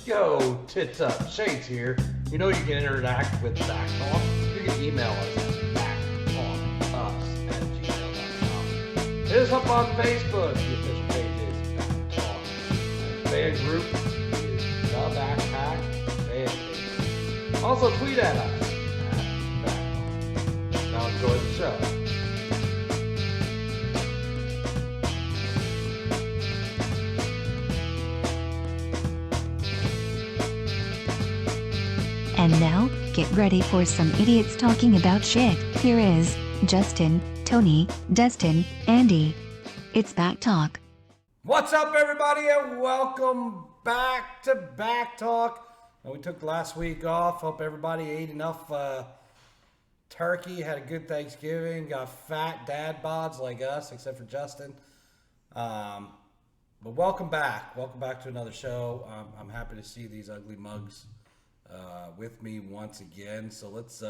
Yo, tits up, Shades here. You know you can interact with BACC Talk. You can email us at backtalkus@gmail.com. Hit us up on Facebook. The official page is BACC Talk. Fan group is the Backpack Fan Page. Also tweet at us at BACC Talk. Now enjoy the show. And now, get ready for some idiots talking about shit. Here is Justin, Tony, Destin, Andy. It's BACC Talk. What's up, everybody, and welcome back to BACC Talk. We took last week off. Hope everybody ate enough turkey, had a good Thanksgiving, got fat dad bods like us, except for Justin. But welcome back. Welcome back to another show. I'm happy to see these ugly mugs with me once again. So let's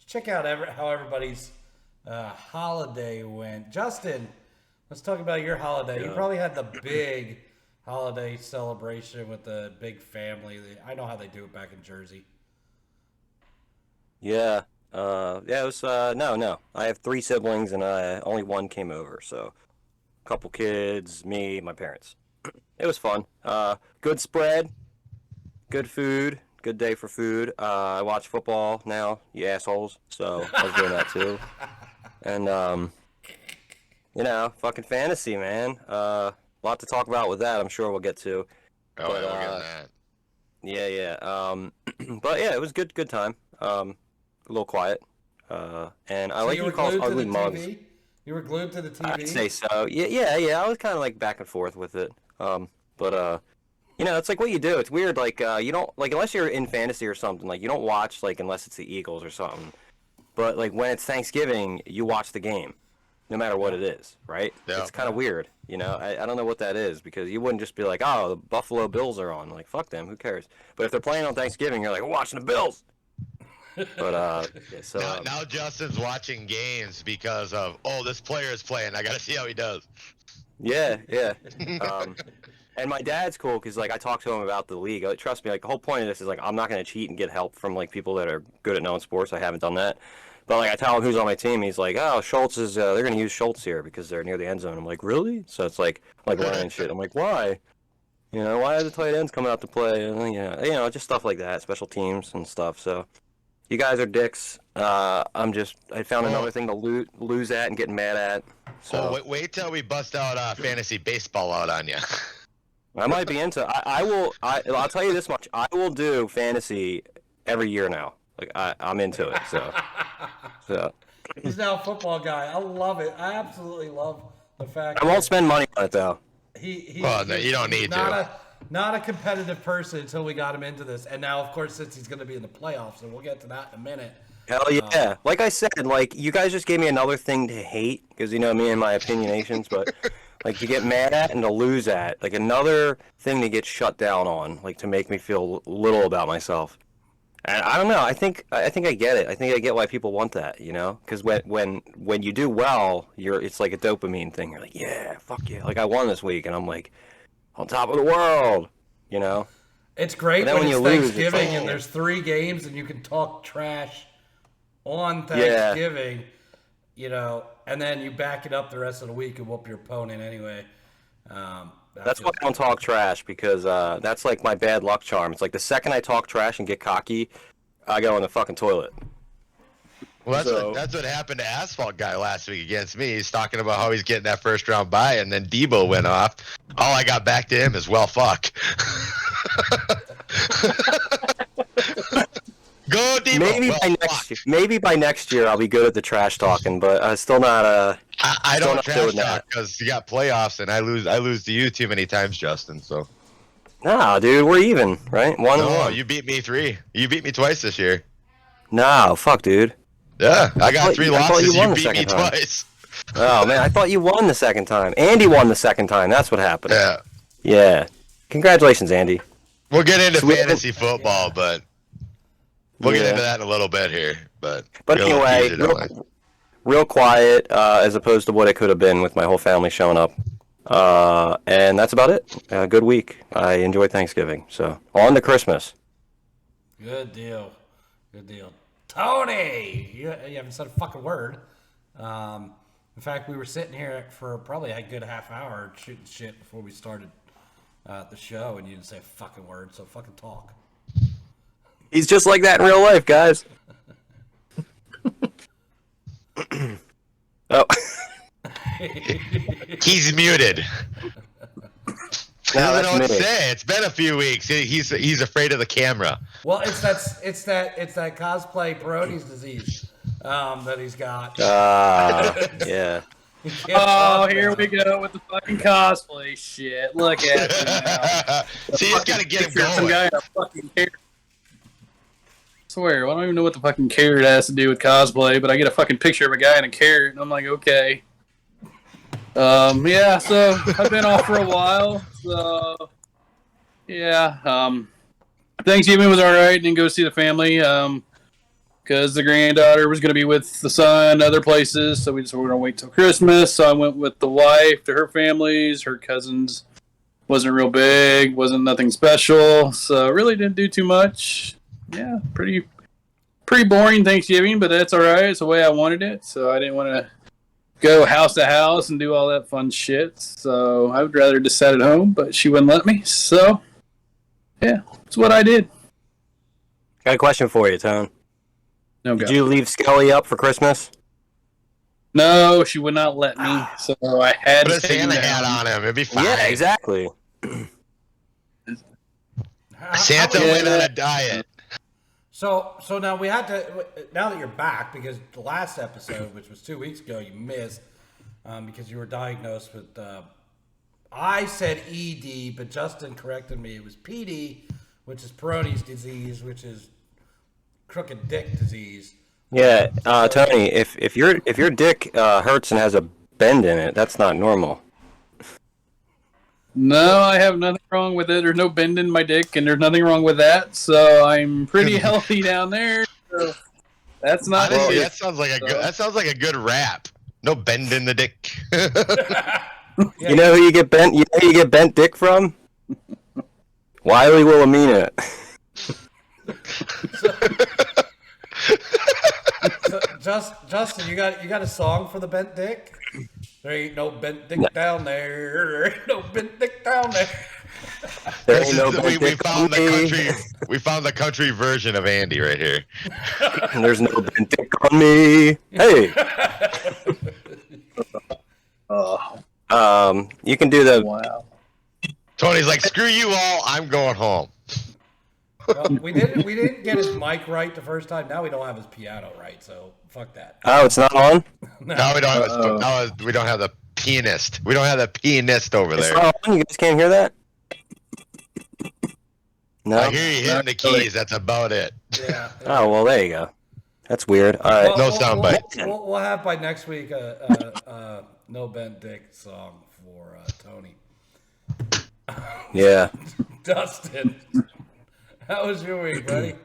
check out how everybody's holiday went. Justin, let's talk about your holiday. You probably had the big holiday celebration with the big family. I know how they do it back in Jersey. Yeah. It was, no. I have 3 siblings and only one came over. So a couple kids, me, my parents. It was fun. Good spread, good food. Good day for food. I watch football now, you assholes. So I was doing that too. And, fucking fantasy, man. A lot to talk about with that, I'm sure we'll get to. Oh, we'll get that. Yeah. But yeah, it was good time. A little quiet. And I like you call us ugly mugs. TV? You were glued to the TV? I'd say so. Yeah. I was kind of like back and forth with it. It's like what you do. It's weird, like, you don't, like, unless you're in fantasy or something, like, you don't watch, like, unless it's the Eagles or something. But, like, when it's Thanksgiving, you watch the game, no matter what it is, right? Yeah. It's kind of weird, I don't know what that is, because you wouldn't just be like, oh, the Buffalo Bills are on. Like, fuck them, who cares? But if they're playing on Thanksgiving, you're like, we're watching the Bills! But, now Justin's watching games because of, this player is playing. I gotta see how he does. Yeah. And my dad's cool because, like, I talk to him about the league. Trust me, like, the whole point of this is, like, I'm not going to cheat and get help from, like, people that are good at knowing sports. I haven't done that. But, like, I tell him who's on my team. He's like, oh, Schultz is, they're going to use Schultz here because they're near the end zone. I'm like, really? So it's like learning shit. I'm like, why? Why are the tight ends coming out to play? And, just stuff like that, special teams and stuff. So you guys are dicks. I found another thing to lose at and get mad at. So wait till we bust out fantasy baseball out on you. I might be into. I'll tell you this much. I will do fantasy every year now. Like I'm into it. So. He's now a football guy. I love it. I absolutely love the fact. I won't spend money on it though. You don't need to. Not a competitive person until we got him into this, and now of course since he's going to be in the playoffs, and we'll get to that in a minute. Hell yeah! Like I said, like you guys just gave me another thing to hate because me and my opinionations, but. Like, to get mad at and to lose at. Like, another thing to get shut down on. Like, to make me feel little about myself. And I don't know. I think I get it. I think I get why people want that, Because when you do well, it's like a dopamine thing. You're like, yeah, fuck yeah. Like, I won this week, and I'm, like, on top of the world, It's great when it's Thanksgiving and there's 3 games and you can talk trash on Thanksgiving, and then you back it up the rest of the week and whoop your opponent anyway. That's why I don't talk trash, because that's like my bad luck charm. It's like the second I talk trash and get cocky, I go in the fucking toilet. Well, that's what happened to Asphalt Guy last week against me. He's talking about how he's getting that first round bye, and then Debo went off. All I got back to him is, well, fuck. Go Debo. Maybe by next year I'll be good at the trash talking, but still not. I don't trash talk because you got playoffs and I lose to you too many times, Justin. So. Nah, dude, we're even, right? 1-1. You beat me 3. You beat me twice this year. No, fuck, dude. Yeah, I got 3 losses. You beat me twice. Oh man, I thought you won the second time. Andy won the second time. That's what happened. Yeah. Congratulations, Andy. We'll get into fantasy football, but. We'll get into that in a little bit here, but anyway, real quiet as opposed to what it could have been with my whole family showing up. And that's about it. Good week. I enjoyed Thanksgiving. So on to Christmas. Good deal. Good deal. Tony, you haven't said a fucking word. In fact, we were sitting here for probably a good half hour shooting shit before we started the show, and you didn't say a fucking word, so fucking talk. He's just like that in real life, guys. Oh. He's muted. No, I don't that's know what to me. say. It's been a few weeks. He's afraid of the camera. Well, it's that cosplay Brody's disease that he's got. Yeah. He can't Oh, talk here now. we go with the fucking cosplay shit. Look at it now. See, you just gotta get him Picture of some going. guy in a fucking carrot. I swear, I don't even know what the fucking carrot has to do with cosplay, but I get a fucking picture of a guy in a carrot, and I'm like, okay. Yeah, so I've been off for a while, so yeah. Thanksgiving was alright, didn't go see the family, because the granddaughter was going to be with the son other places, so we just were going to wait till Christmas. So I went with the wife to her family's. Her cousins wasn't real big, wasn't nothing special, so really didn't do too much. Yeah, pretty boring Thanksgiving, but that's all right. It's the way I wanted it, so I didn't want to go house to house and do all that fun shit. So I would rather just sat at home, but she wouldn't let me. So yeah, that's what I did. Got a question for you, Tone. No, Did you leave Skelly up for Christmas? No, she would not let me. So I had Put to a take him Santa down. hat on him. It'd be fine. Yeah, exactly. Santa went on a diet. So now we had to. Now that you're back, because the last episode, which was 2 weeks ago, you missed because you were diagnosed with. I said ED, but Justin corrected me. It was PD, which is Peyronie's disease, which is crooked dick disease. Yeah, Tony, if your dick hurts and has a bend in it, that's not normal. No, I have nothing wrong with it. There's no bend in my dick, and there's nothing wrong with that. So I'm pretty healthy down there. So that's not. Honestly, it. that sounds like a good rap. No bend in the dick. Yeah, You know who you get bent? You know who you get bent dick from? Wiley Wilhelmina. Justin, you got a song for the bent dick? There ain't no bent dick down there. There ain't no bent dick down there. There ain't no bent we dick found on the me. country. We found the country version of Andy right here. There's no bent dick on me. Hey. You can do the. Wow. Tony's like, screw you all. I'm going home. Well, we didn't get his mic right the first time. Now we don't have his piano right, so fuck that. Oh, it's not on. Now we don't have the pianist. We don't have the pianist over It's there. not on. You guys can't hear that. No. I hear you hitting the keys. That's about it. Yeah. Oh well, there you go. That's weird. All right. No soundbite. We'll have by next week no bent dick song for Tony. Yeah. Dustin, how was your week, buddy?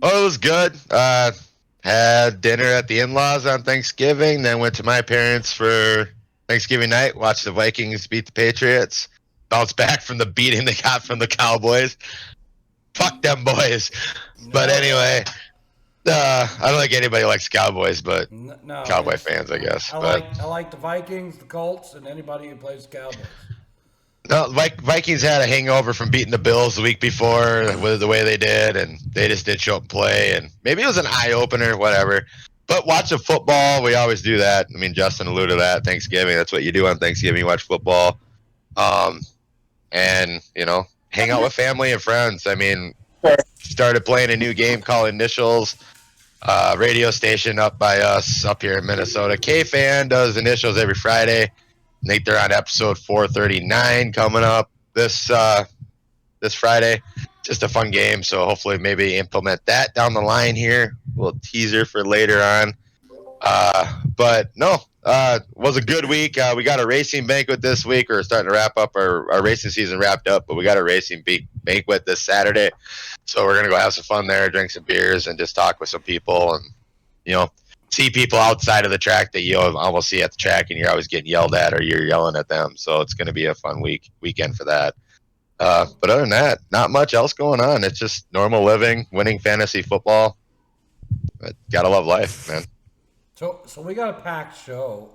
Oh, it was good. Had dinner at the in-laws on Thanksgiving, then went to my parents for Thanksgiving night, watched the Vikings beat the Patriots, bounced back from the beating they got from the Cowboys. Fuck them boys. But anyway, I don't think anybody likes Cowboys, but No, Cowboy fans, I guess. I like the Vikings, the Colts, and anybody who plays Cowboys. No, Vikings had a hangover from beating the Bills the week before with the way they did, and they just didn't show up and play. And maybe it was an eye opener, whatever. But watching football, we always do that. I mean, Justin alluded to that. Thanksgiving, that's what you do on Thanksgiving. You watch football, and hang out with family and friends. I mean, started playing a new game called Initials. Radio station up by us up here in Minnesota. K-Fan does Initials every Friday. I think they're on episode 439 coming up this Friday. Just a fun game, so hopefully maybe implement that down the line here. A little teaser for later on. But no, was a good week. We got a racing banquet this week. We're starting to wrap up our racing season wrapped up, but we got a racing banquet this Saturday. So we're going to go have some fun there, drink some beers, and just talk with some people and, see people outside of the track that you almost see at the track, and you're always getting yelled at or you're yelling at them. So it's going to be a fun weekend for that. But other than that, not much else going on. It's just normal living, winning fantasy football. But gotta love life, man. So we got a packed show,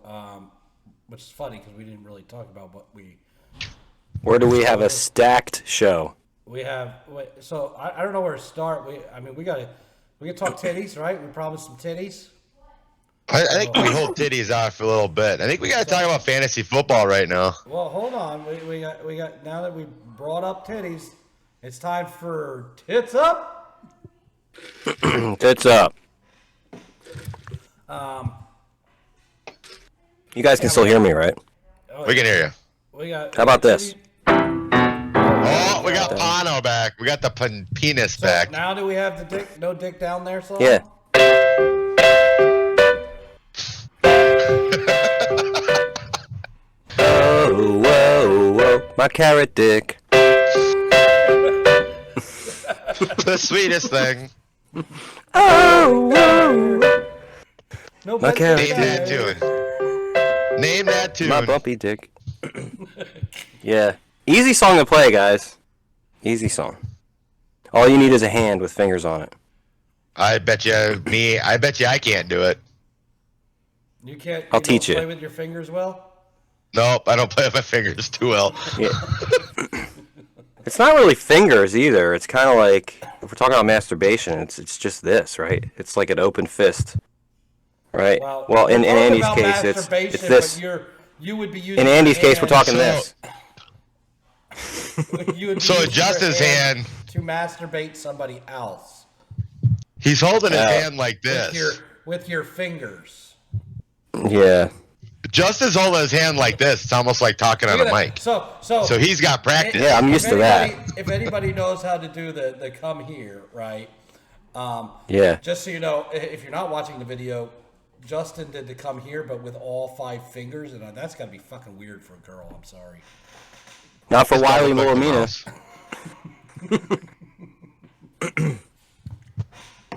which is funny because we didn't really talk about what we. Where do we have a stacked show? We have. So I don't know where to start. We gotta talk titties, right? We promised some titties. I think we hold titties off for a little bit. I think we got to talk about fantasy football right now. Well, hold on. We got now that we brought up titties, it's time for tits up. Tits up. You guys can still hear me, right? We can hear you. We got. How about this? Oh, we got Pano back. We got the penis back. Now do we have the dick? No dick down there, song? Yeah. Oh, whoa, whoa, my carrot dick. The sweetest thing. Oh, whoa. No My carrot Name that tune. Name that tune. My bumpy dick. Yeah. Easy song to play, guys. Easy song. All you need is a hand with fingers on it. I bet you I can't do it. You can't. I'll teach you. Play with your fingers well. Nope, I don't play with my fingers too well. Yeah. It's not really fingers either. It's kind of like, if we're talking about masturbation, it's just this, right? It's like an open fist, right? Well, in Andy's case, it's this. You would be using. In Andy's case, we're talking So- this. You would be So using Justin's your hand, to masturbate somebody else he's holding his hand like with this. with your fingers. Yeah. Justin's holding his hand like this. It's almost like talking on a mic. So So he's got practice. Yeah, I'm if used to that. If anybody knows how to do the come here, right? Yeah. Just so you know, if you're not watching the video, Justin did the come here, but with all 5 fingers, and that's gotta be fucking weird for a girl. I'm sorry. Not for Wiley Look like the Wilhelmina. mouse.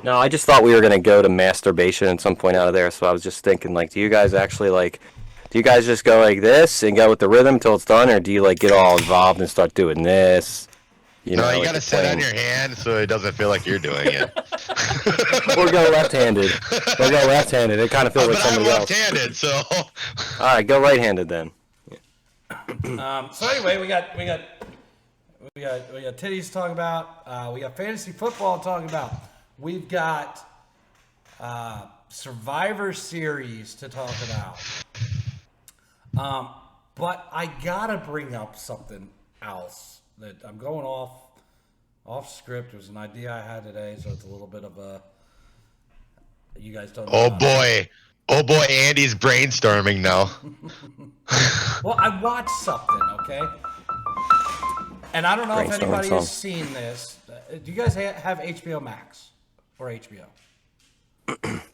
No, I just thought we were gonna go to masturbation at some point out of there, so I was just thinking, like, do you guys just go like this and go with the rhythm until it's done, or do you like get all involved and start doing this? No, you like gotta the sit on playing- your hand so it doesn't feel like you're doing it. Or go left-handed. Or go left-handed. It kind of feels But like I'm somebody else. left-handed, so All right, go right-handed then. So anyway, we got titties to talk about. We got fantasy football to talk about. We've got Survivor Series to talk about. But I gotta bring up something else that I'm going off script. It was an idea I had today, so it's a little bit of a. You guys don't know. oh about it. boy, Andy's brainstorming now. Well, I watched something, okay? And I don't know if Brainstorming anybody song. has seen this. Do you guys have HBO Max or HBO?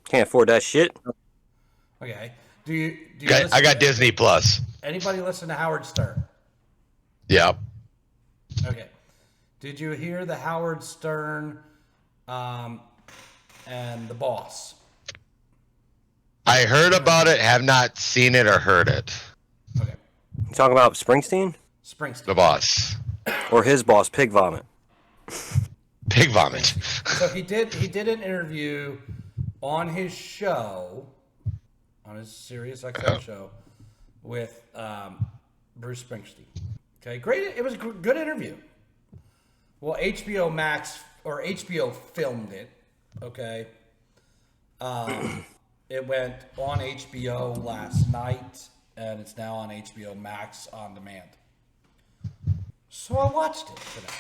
Can't afford that shit. Okay. Do you I got Disney Plus. Anybody listen to Howard Stern? Yep. Okay. Did you hear the Howard Stern and the boss? I heard about it, have not seen it or heard it. Okay. You talking about Springsteen? Springsteen. The boss. Or his boss, Pig Vomit? Pig vomit. So he did an interview on his show, on his Sirius XM show, with Bruce Springsteen. Okay, great. It was a good interview. Well, HBO Max or HBO filmed it. Okay. It went on HBO last night, and it's now on HBO Max on demand. So I watched it today.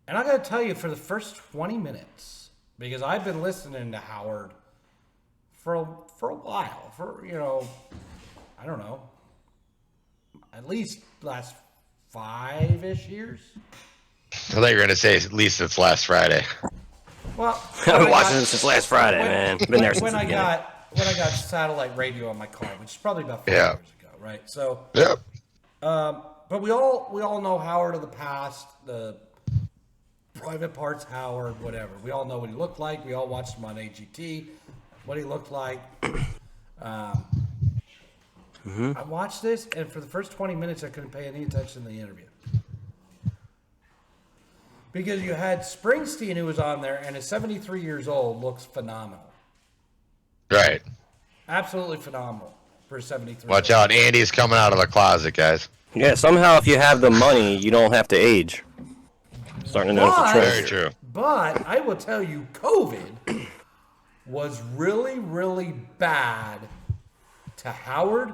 And I gotta tell you, for the first 20 minutes, because I've been listening to Howard for a while, I don't know, at least last 5-ish years. I thought you were going to say at least it's last Friday. Well, I've been watching this since last Friday, man. Been there since when the I beginning. got satellite radio on my car, which is probably about 5 Yeah. years ago, right? So, Yep. but we all know Howard of the past, the Private Parts Howard, whatever. We all know what he looked like. We all watched him on AGT, what he looked like. I watched this, and for the first 20 minutes, I couldn't pay any attention to the interview. Because you had Springsteen, who was on there, and at 73 years old, looks phenomenal. Right. Absolutely phenomenal for 73. Watch out, Andy's coming out of the closet, guys. Yeah, somehow if you have the money, you don't have to age. Starting to notice the trend. Very true. But I will tell you, COVID was really, really bad to Howard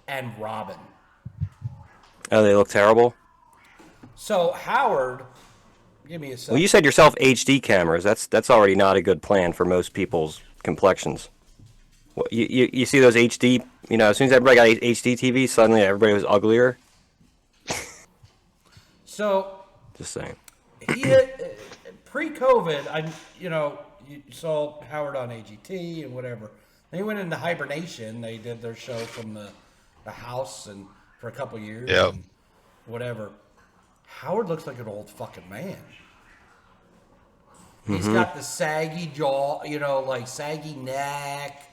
and Robin. Oh, they look terrible? So Howard, give me a second. Well, you said yourself HD cameras. That's already not a good plan for most people's complexions. Well, you see those HD, as soon as everybody got HD TV, suddenly everybody was uglier. So, Just saying. he had, pre-COVID, you saw Howard on AGT and whatever. Then he went into hibernation. They did their show from the house and for a couple years. Yep. And whatever. Howard looks like an old fucking man. He's got the saggy jaw, like saggy neck.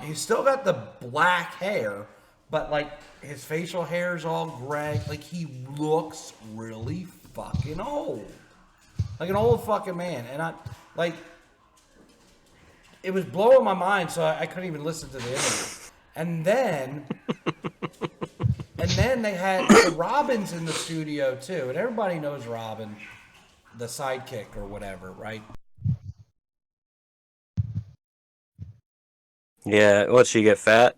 He's still got the black hair, but like his facial hair is all gray. Like he looks really fucking old. Like an old fucking man. And it was blowing my mind, so I couldn't even listen to the interview. And then they had Robin's in the studio too, and everybody knows Robin, the sidekick or whatever, right? Yeah, what, she get fat?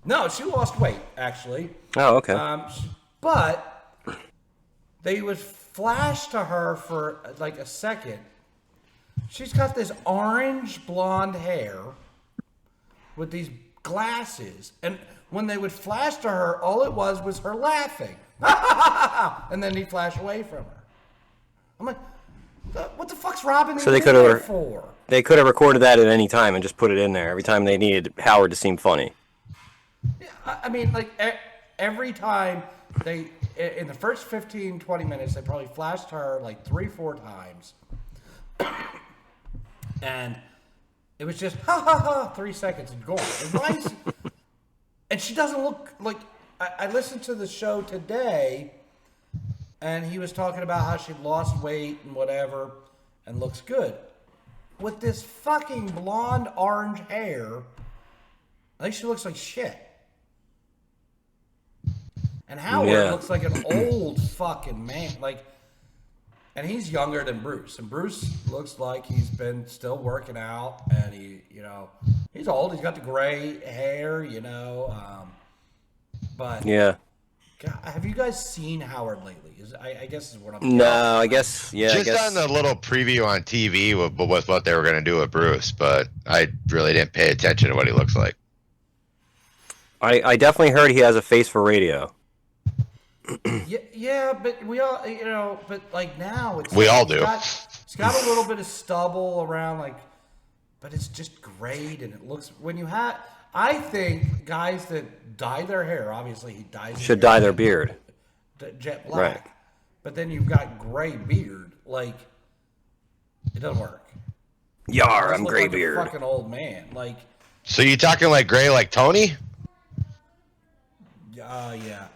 No, she lost weight actually. Oh, okay. But they would flash to her for like a second. She's got this orange blonde hair with these glasses, and when they would flash to her, all it was her laughing. And then he'd flash away from her. I'm like, what the fuck's Robin So they even could there have for? They could have recorded that at any time and just put it in there every time they needed Howard to seem funny. Yeah, I mean, like every time they, in the first 15, 20 minutes, they probably flashed her like 3-4 times. And it was just, 3 seconds and gone. And she doesn't look like, I listened to the show today, and he was talking about how she lost weight and whatever, and looks good. With this fucking blonde orange hair, I think she looks like shit. And Howard looks like an old fucking man. And he's younger than Bruce. And Bruce looks like he's been still working out. And he's old. He's got the gray hair, But Yeah. God, have you guys seen Howard lately? I guess is what I'm No, I guess, Just on the little preview on TV with what they were going to do with Bruce, but I really didn't pay attention to what he looks like. I definitely heard he has a face for radio. Yeah, but we all, but like now it's We like all do. It's got a little bit of stubble around, but it's just grayed, and it looks I think guys that dye their hair, obviously he dyes Should dye their beard. jet black, Right. But then you've got gray beard, it doesn't work. Yar, Just I'm look gray like beard. a fucking old man, So you talking like gray like Tony? yeah.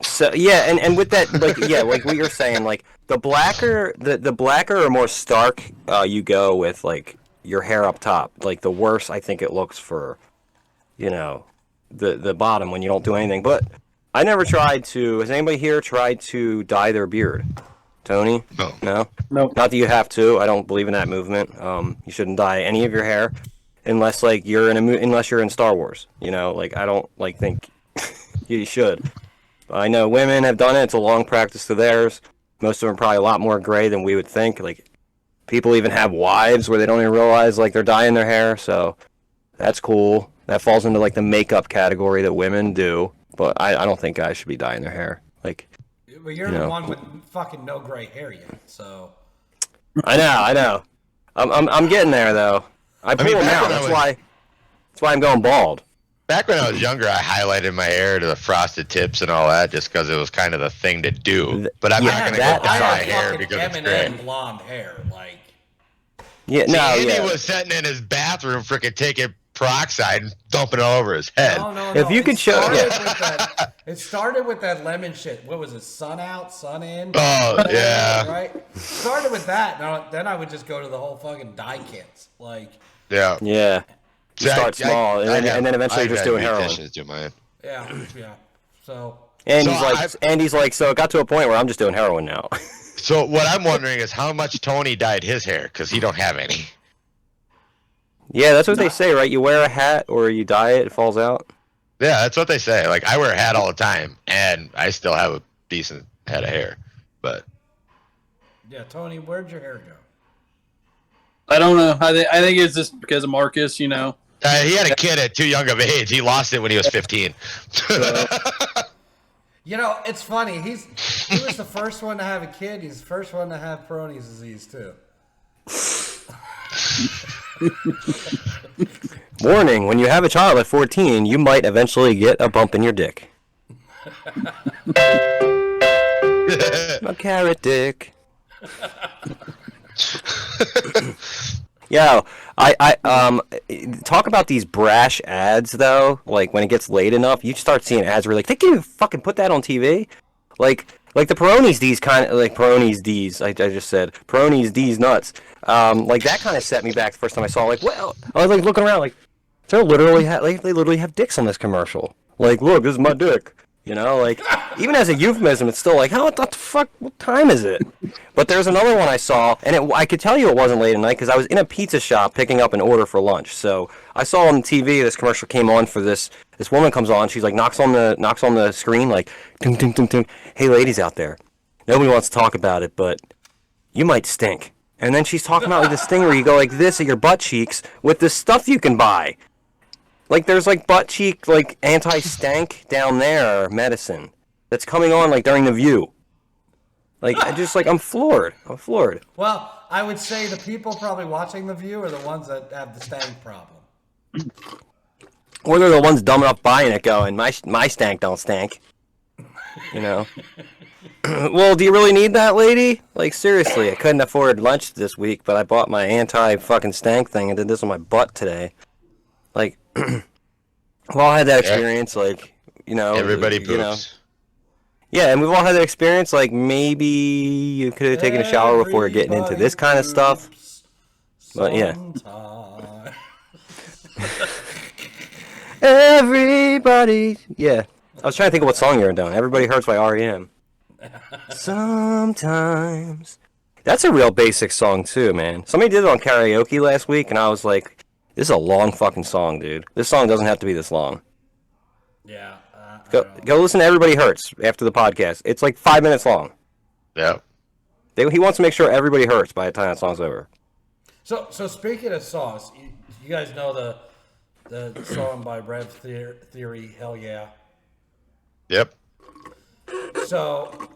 So yeah, and with that, like what you're saying, the blacker or more stark you go with your hair up top, the worse I think it looks for, the bottom when you don't do anything. But I never tried to. Has anybody here tried to dye their beard? Tony? No. No. Nope. Not that you have to. I don't believe in that movement. You shouldn't dye any of your hair unless you're in Star Wars. I don't think you should. I know women have done it. It's a long practice to theirs. Most of them are probably a lot more gray than we would think. People even have wives where they don't even realize they're dyeing their hair. So that's cool. That falls into the makeup category that women do. But I don't think guys should be dyeing their hair. But you're the one with fucking no gray hair yet, so. I know. I'm getting there though. I pull them back out. when That's why I'm going bald. Back when I was younger, I highlighted my hair to the frosted tips and all that just because it was kind of the thing to do. But I'm not going to go dye my hair because it's Eminem gray. blonde hair, like. Yeah, See, no, Andy yeah. was sitting in his bathroom, freaking taking peroxide and dumping it all over his head. No. If you could show- It started with that lemon shit. What was it? Sun out, sun in. Oh, yeah. Right. Started with that. Now, then I would just go to the whole fucking dye kits, like. Yeah. Yeah. You See, start small, and then eventually you're just doing heroin. Do mine. Yeah. So. Andy's like, so it got to a point where I'm just doing heroin now. So what I'm wondering is how much Tony dyed his hair, because he don't have any. Yeah, that's what they say, right? You wear a hat or you dye it, it falls out. Yeah, that's what they say. Like, I wear a hat all the time, and I still have a decent head of hair. But Yeah, Tony, where'd your hair go? I don't know. I think it's just because of Marcus, you know. he had a kid at too young of age. He lost it when he was 15. You know, it's funny. He was the first one to have a kid. He's the first one to have Peyronie's disease too. Warning, when you have a child at 14, you might eventually get a bump in your dick. A carrot dick. Yeah, I talk about these brash ads though. Like when it gets late enough, you start seeing ads where like they can even fucking put that on TV. Like the Peroni's D's kind of like Peroni's D's. I just said Peroni's D's nuts. Like that kind of set me back the first time I saw. Like, well, I was like looking around like they literally have dicks on this commercial. Like, look, this is my dick. You know, like, even as a euphemism, it's still like, what the fuck, what time is it? But there's another one I saw, and I could tell you it wasn't late at night, because I was in a pizza shop picking up an order for lunch. So I saw on TV, this commercial came on for this woman comes on, she's like, knocks on the screen, like, ding, ding, ding, ding. Hey, ladies out there, nobody wants to talk about it, but you might stink. And then she's talking about like this thing where you go like this at your butt cheeks with this stuff you can buy. Like, there's, like, butt cheek, like, anti-stank down there medicine that's coming on, like, during The View. Like, I'm floored. Well, I would say the people probably watching The View are the ones that have the stank problem. Or they're the ones dumb enough buying it going, my stank don't stank. You know? Well, do you really need that, lady? Like, seriously, I couldn't afford lunch this week, but I bought my anti-fucking stank thing and did this on my butt today. Like, we've all had that experience, like, you know. Everybody poops. You know. Yeah, and we've all had that experience, like, maybe you could have taken a shower before getting into this kind of stuff. But, yeah. Everybody. Yeah. I was trying to think of what song you were doing. Everybody Hurts by R.E.M. Sometimes. That's a real basic song, too, man. Somebody did it on karaoke last week, and I was like, this is a long fucking song, dude. This song doesn't have to be this long. Yeah. Go listen to Everybody Hurts after the podcast. It's like 5 minutes long. yeah. He wants to make sure everybody hurts by the time that song's over. So speaking of songs, you guys know the song by Rev Theory, Hell Yeah. Yep. So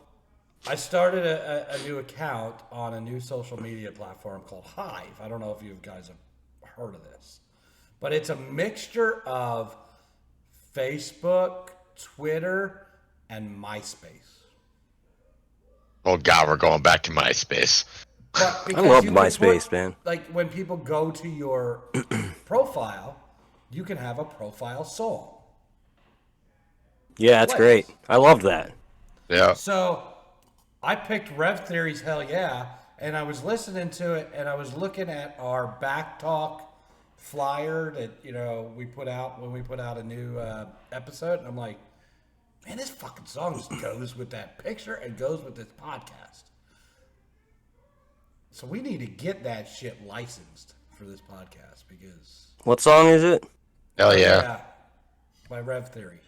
I started a new account on a new social media platform called Hive. I don't know if you guys have heard of this, but it's a mixture of Facebook, Twitter, and MySpace. Oh, God, we're going back to MySpace. But I love you can MySpace, man. Like when people go to your profile, you can have a profile song. Yeah, that's great. I love that. Yeah. So I picked Rev Theory's Hell Yeah, and I was listening to it, and I was looking at our BACC Talk flyer that, you know, we put out when we put out a new episode, and I'm like, man, this fucking song just goes with that picture and goes with this podcast. So we need to get that shit licensed for this podcast because... What song is it? Hell yeah. By Rev Theory.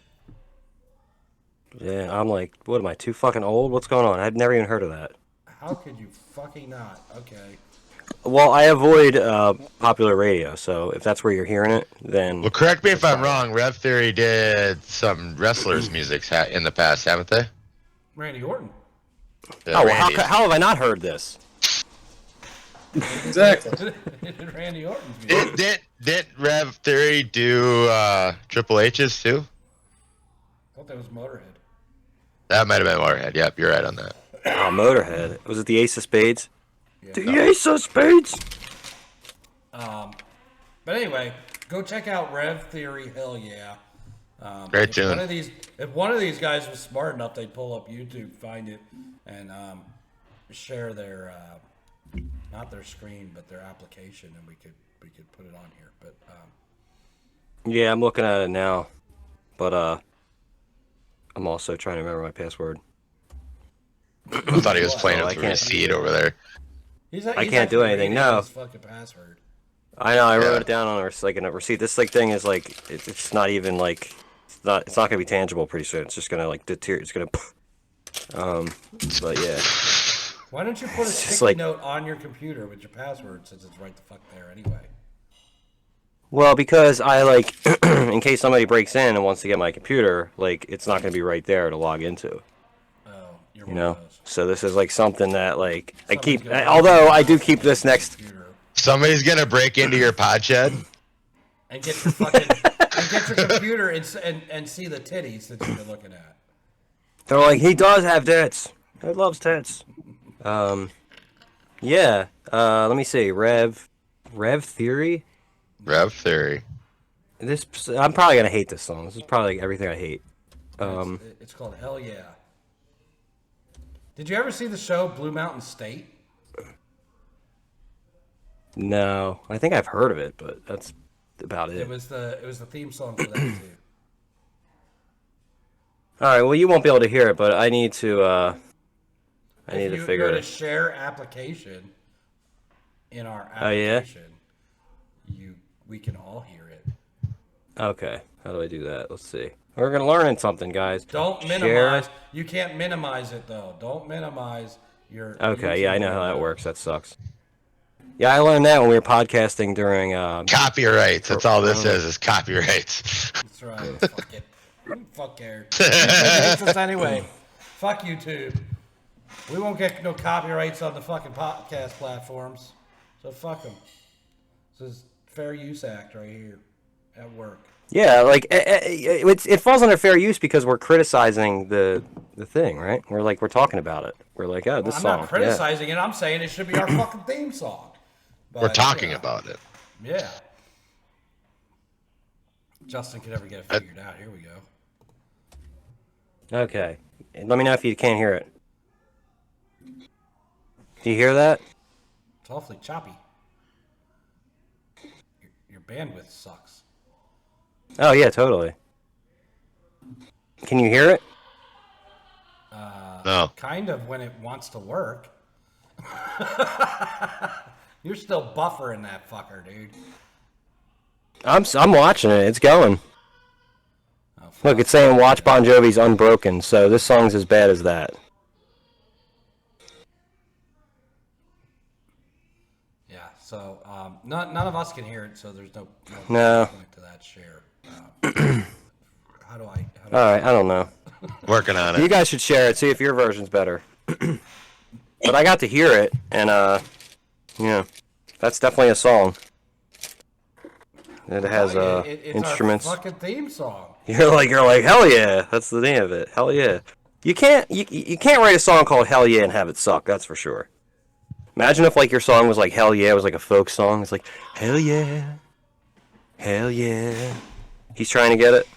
Yeah, I'm like, what am I, too fucking old? What's going on? I've never even heard of that. How could you fucking not? Okay. Well, I avoid popular radio, so if that's where you're hearing it, then... Well, correct me if I'm wrong. Rev Theory did some wrestlers' music in the past, haven't they? Randy Orton. Yeah, Oh, well, Randy. how have I not heard this? Exactly. Randy Orton's Did Rev Theory do Triple H's too? I thought that was Motorhead. That might have been Motorhead. Yep, you're right on that. Oh, Motorhead. Was it the Ace of Spades? Yeah. The Ace of Spades. But anyway, go check out Rev Theory. Hell yeah. Great if tune. If one of these guys was smart enough, they'd pull up YouTube, find it, and share their not their screen, but their application, and we could put it on here. But Yeah, I'm looking at it now, but I'm also trying to remember my password. I thought he was playing Oh, with the receipt over there. I can't do anything. No. His fucking password. I know. I wrote Yeah. it down on a receipt. This thing is like it's not even like it's not gonna be tangible pretty soon. It's just gonna like deteriorate. It's gonna. But yeah. Why don't you put a sticky like- note on your computer with your password, since it's right the fuck there anyway? Well, because I like, in case somebody breaks in and wants to get my computer, like it's not gonna be right there to log into. Oh, you're You one know. of those. So this is like something that like I Somebody's keep. gonna Although I do keep this next. Computer. Somebody's gonna break into your pod shed. And get your fucking and get your computer and see the titties that you've been looking at. They're like, he does have tits. He loves tits. Yeah. Let me see. Rev Theory. Rev Theory. I'm probably gonna hate this song. This is probably like everything I hate. It's called Hell Yeah. Did you ever see the show Blue Mountain State? No, I think I've heard of it, but that's about it. It was the theme song for that too. All right. Well, you won't be able to hear it, but I need to. I need If to you figure go to it. share application in our Oh, yeah? application, we can all hear it. Okay. How do I do that? Let's see. We're gonna learn something, guys. Don't Share. minimize. You can't minimize it though. Don't minimize your. Okay. Yeah, I know how that YouTube. works. That sucks. Yeah, I learned that when we were podcasting during. Copyrights. That's all this is copyrights. That's right. Fuck it. Fuck cares. Hates us anyway. Fuck YouTube. We won't get no copyrights on the fucking podcast platforms. So fuck them. This is Fair Use Act right here at work. Yeah, like it falls under fair use because we're criticizing the thing, right? We're talking about it. We're like, oh, this I'm song. not criticizing it. I'm saying it should be our fucking theme song. But, We're talking about it. Yeah. Justin could ever get it figured out. Here we go. Yeah. Okay. Let me know if you can't hear it. Do you hear that? It's awfully choppy. Your bandwidth sucks. Oh yeah, totally. Can you hear it? No. Kind of when it wants to work. You're still buffering that fucker, dude. I'm watching it. It's going. Oh, fuck. Look, it's saying watch Bon Jovi's Unbroken, so this song's as bad as that. Yeah, so none of us can hear it, so there's no No. point to that share. How do I? All right, I don't know. Working on You it. guys should share it. See if your version's better. But I got to hear it, and yeah, that's definitely a song. It has it's instruments. our fucking theme song. You're like hell yeah, that's the name of it. Hell yeah. You can't write a song called Hell Yeah and have it suck. That's for sure. Imagine if like your song was like Hell Yeah, it was like a folk song. It's like Hell yeah, Hell yeah. He's trying to get it.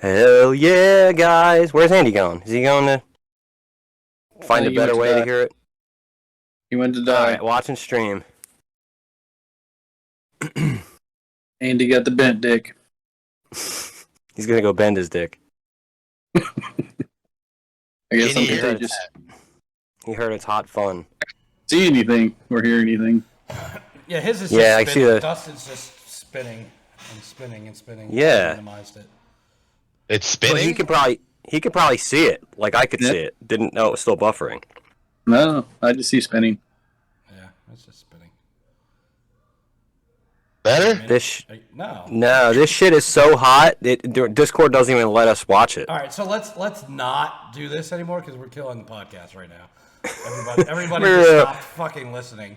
Hell yeah, guys. Where's Andy going? Is he going to find a he better went to way to die. hear it? He went to All die. right, watch and stream. Andy got the bent dick. He's gonna go bend his dick. I guess I'm Idiot. contagious. He heard it's hot fun. See anything or hear anything? Yeah, his is Yeah, I just see spinning. that. Dustin's just spinning and spinning and spinning. Yeah. I minimized it. It's But spinning. he could probably see it. Like I could Yeah. see it. Didn't know it was still buffering. No, I just see spinning. Yeah, it's just spinning. Better? No. This shit is so hot. Discord doesn't even let us watch it. All right, so let's not do this anymore because we're killing the podcast right now. Everybody just stopped fucking listening.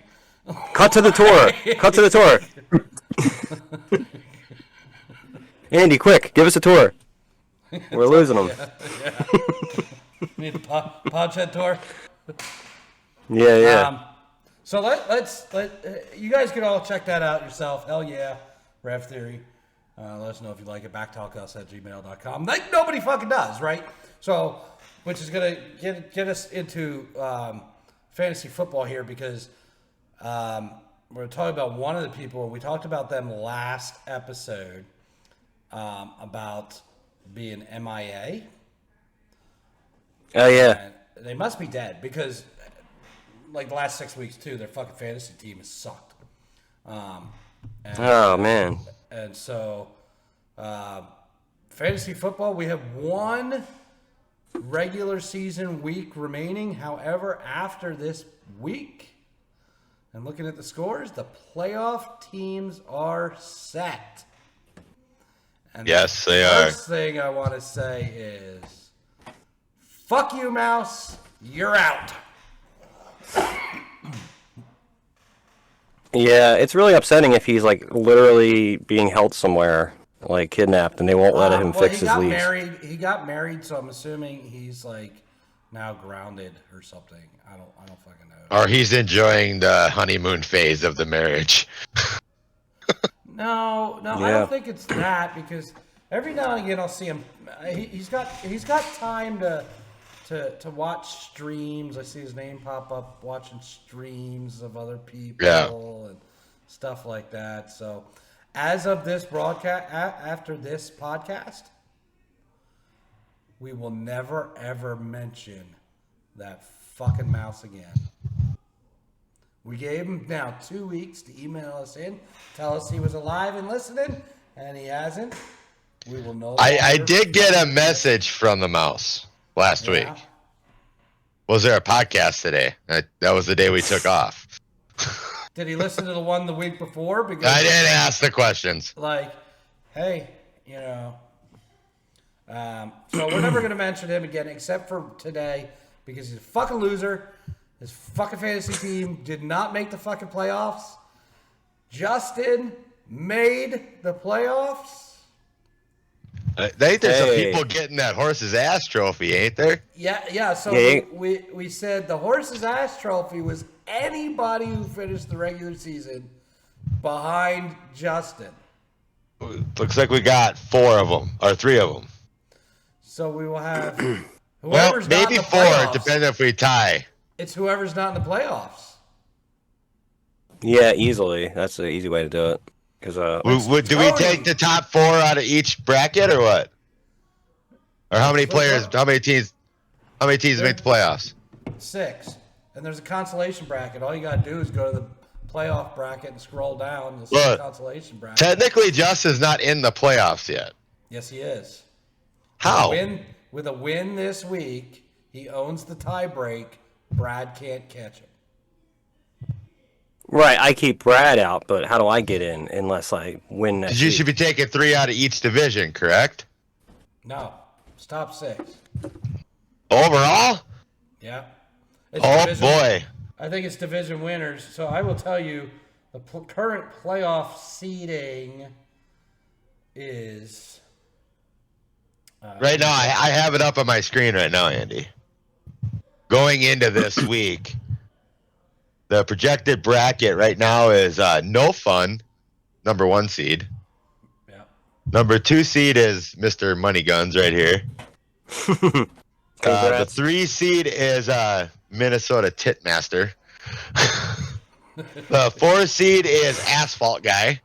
Cut to the tour. Cut to the tour. Andy, quick, give us a tour. We're losing them. Yeah. Need a Podshed tour. Yeah. So let's you guys can all check that out yourself. Hell yeah, Rev Theory. Let us know if you like it. backtalkus@gmail.com. Like nobody fucking does, right? So, which is gonna get us into fantasy football here because we're gonna talk about one of the people. We talked about them last episode about being MIA. Oh yeah. And they must be dead because, like the last 6 weeks too, their fucking fantasy team has sucked. Oh man. And so, fantasy football, we have one regular season week remaining. However, after this week, and looking at the scores, the playoff teams are set. And Yes, they the are. first thing I want to say is, fuck you, Mouse. You're out. Yeah, it's really upsetting if he's like literally being held somewhere, like kidnapped, and they won't let him fix his leaves. He got married, so I'm assuming he's like now grounded or something. I don't fucking know. Or he's enjoying the honeymoon phase of the marriage. No, I Yeah. don't think it's that because every now and again I'll see him. He's got time to watch streams. I see his name pop up watching streams of other people and stuff like that. So, as of this broadcast, after this podcast, we will never ever mention that fucking Mouse again. We gave him now 2 weeks to email us in, tell us he was alive and listening, and he hasn't. We will know. I did get a message from the mouse last week. Was there a podcast today? That was the day we took off. Did he listen to the one the week before? Because I didn't ask the questions. like, hey, you know. So we're never going to mention him again except for today because he's a fucking loser. His fucking fantasy team did not make the fucking playoffs. Justin made the playoffs. I think there's some people getting that horse's ass trophy, ain't there? Yeah. So Yeah. we said the horse's ass trophy was anybody who finished the regular season behind Justin. Looks like we got 4 of them, or 3 of them. So we will have Well, whoever's not maybe in the 4, playoffs. depending if we tie. It's whoever's not in the playoffs. Yeah, easily. That's the easy way to do it. Because Do we take the top 4 out of each bracket, or what? Or how many players? How many teams make the playoffs? 6. And there's a consolation bracket. All you got to do is go to the playoff bracket and scroll down. You'll see the Look, consolation bracket. Technically, Justin's not in the playoffs yet. Yes, he is. How? With a win this week, he owns the tie break. Brad can't catch him. right, I keep Brad out, but how do I get in unless I win next You week? should be taking 3 out of each division, correct? No. It's top 6. Overall? Yeah. It's Oh division- boy. I think it's division winners. So I will tell you the current playoff seeding is... Right now, I have it up on my screen right now, Andy. Going into this week, the projected bracket right now is No Fun, number 1 seed. Yeah. Number 2 seed is Mr. Money Guns right here. The Congrats. 3 seed is Minnesota Titmaster. The 4 seed is Asphalt Guy,